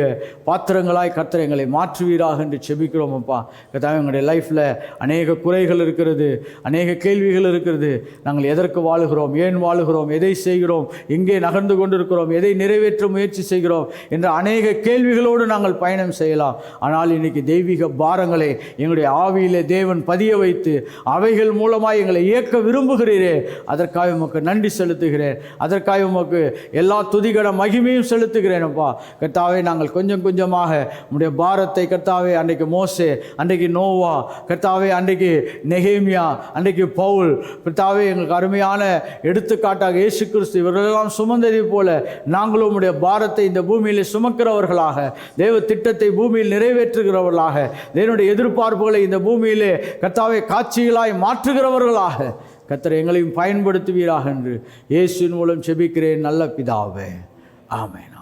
பாத்திரங்களாய் கர்த்தர் எங்களை மாற்றுவீராக என்று செபிக்கிறோம். அப்பா கர்த்தாவே, எங்களுடைய லைஃப்பில் அநேக குறைகள் இருக்கிறது, அநேக கேள்விகள் இருக்கிறது. நாங்கள் எதற்கு வாழுகிறோம், ஏன் வாழுகிறோம், எதை செய்கிறோம், எங்கே நகர்ந்து கொண்டிருக்கிறோம், எதை நிறைவேற்ற முயற்சி செய்கிறோம் என்ற அநேக கேள்விகளோடு நாங்கள் பயணம் செய்யலாம். ஆனால் இன்னைக்கு தெய்வீக பாரங்களை எங்களுடைய ஆவியிலே தேவன் பதிய வைத்து அவைகள் மூலமாக எங்களை இயக்க விரும்புகிறீரே, அதற்காக உமக்கு நன்றி செலுத்துகிறேன். அதற்காக உமக்கு எல்லா துதிகட மகிமையும் செலுத்துகிறேன். அப்பா கர்த்தாவே, நாங்கள் கொஞ்சம் கொஞ்சமாக உம்முடைய பாரத்தை கர்த்தாவே, அன்றைக்கு மோசே, அன்றைக்கு நோவா, கர்த்தாவே அன்றைக்கு நெகேமியா, அன்றைக்கு பவுல், கர்த்தாவே எங்களுக்கு அருமையான எடுத்துக்காட்டாக இயேசு கிறிஸ்து இவர்களெல்லாம் சுமந்ததை போல நாங்களும் உம்முடைய பாரத்தை இந்த பூமியில் சுமக்கிறவர்களாக, தேவ திட்டத்தை பூமியில் நிறைவேற்றுகிறவர்களாக, தேவனுடைய எதிர்பார்ப்புகளை இந்த பூமியிலே கர்த்தாவே காட்சிகளாய் மாற்றுகிறவர்களாக கர்த்தர் எங்களையும் பயன்படுத்துவீராக என்று இயேசுவின் மூலம் செபிக்கிறேன் நல்ல பிதாவே. ஆமென்.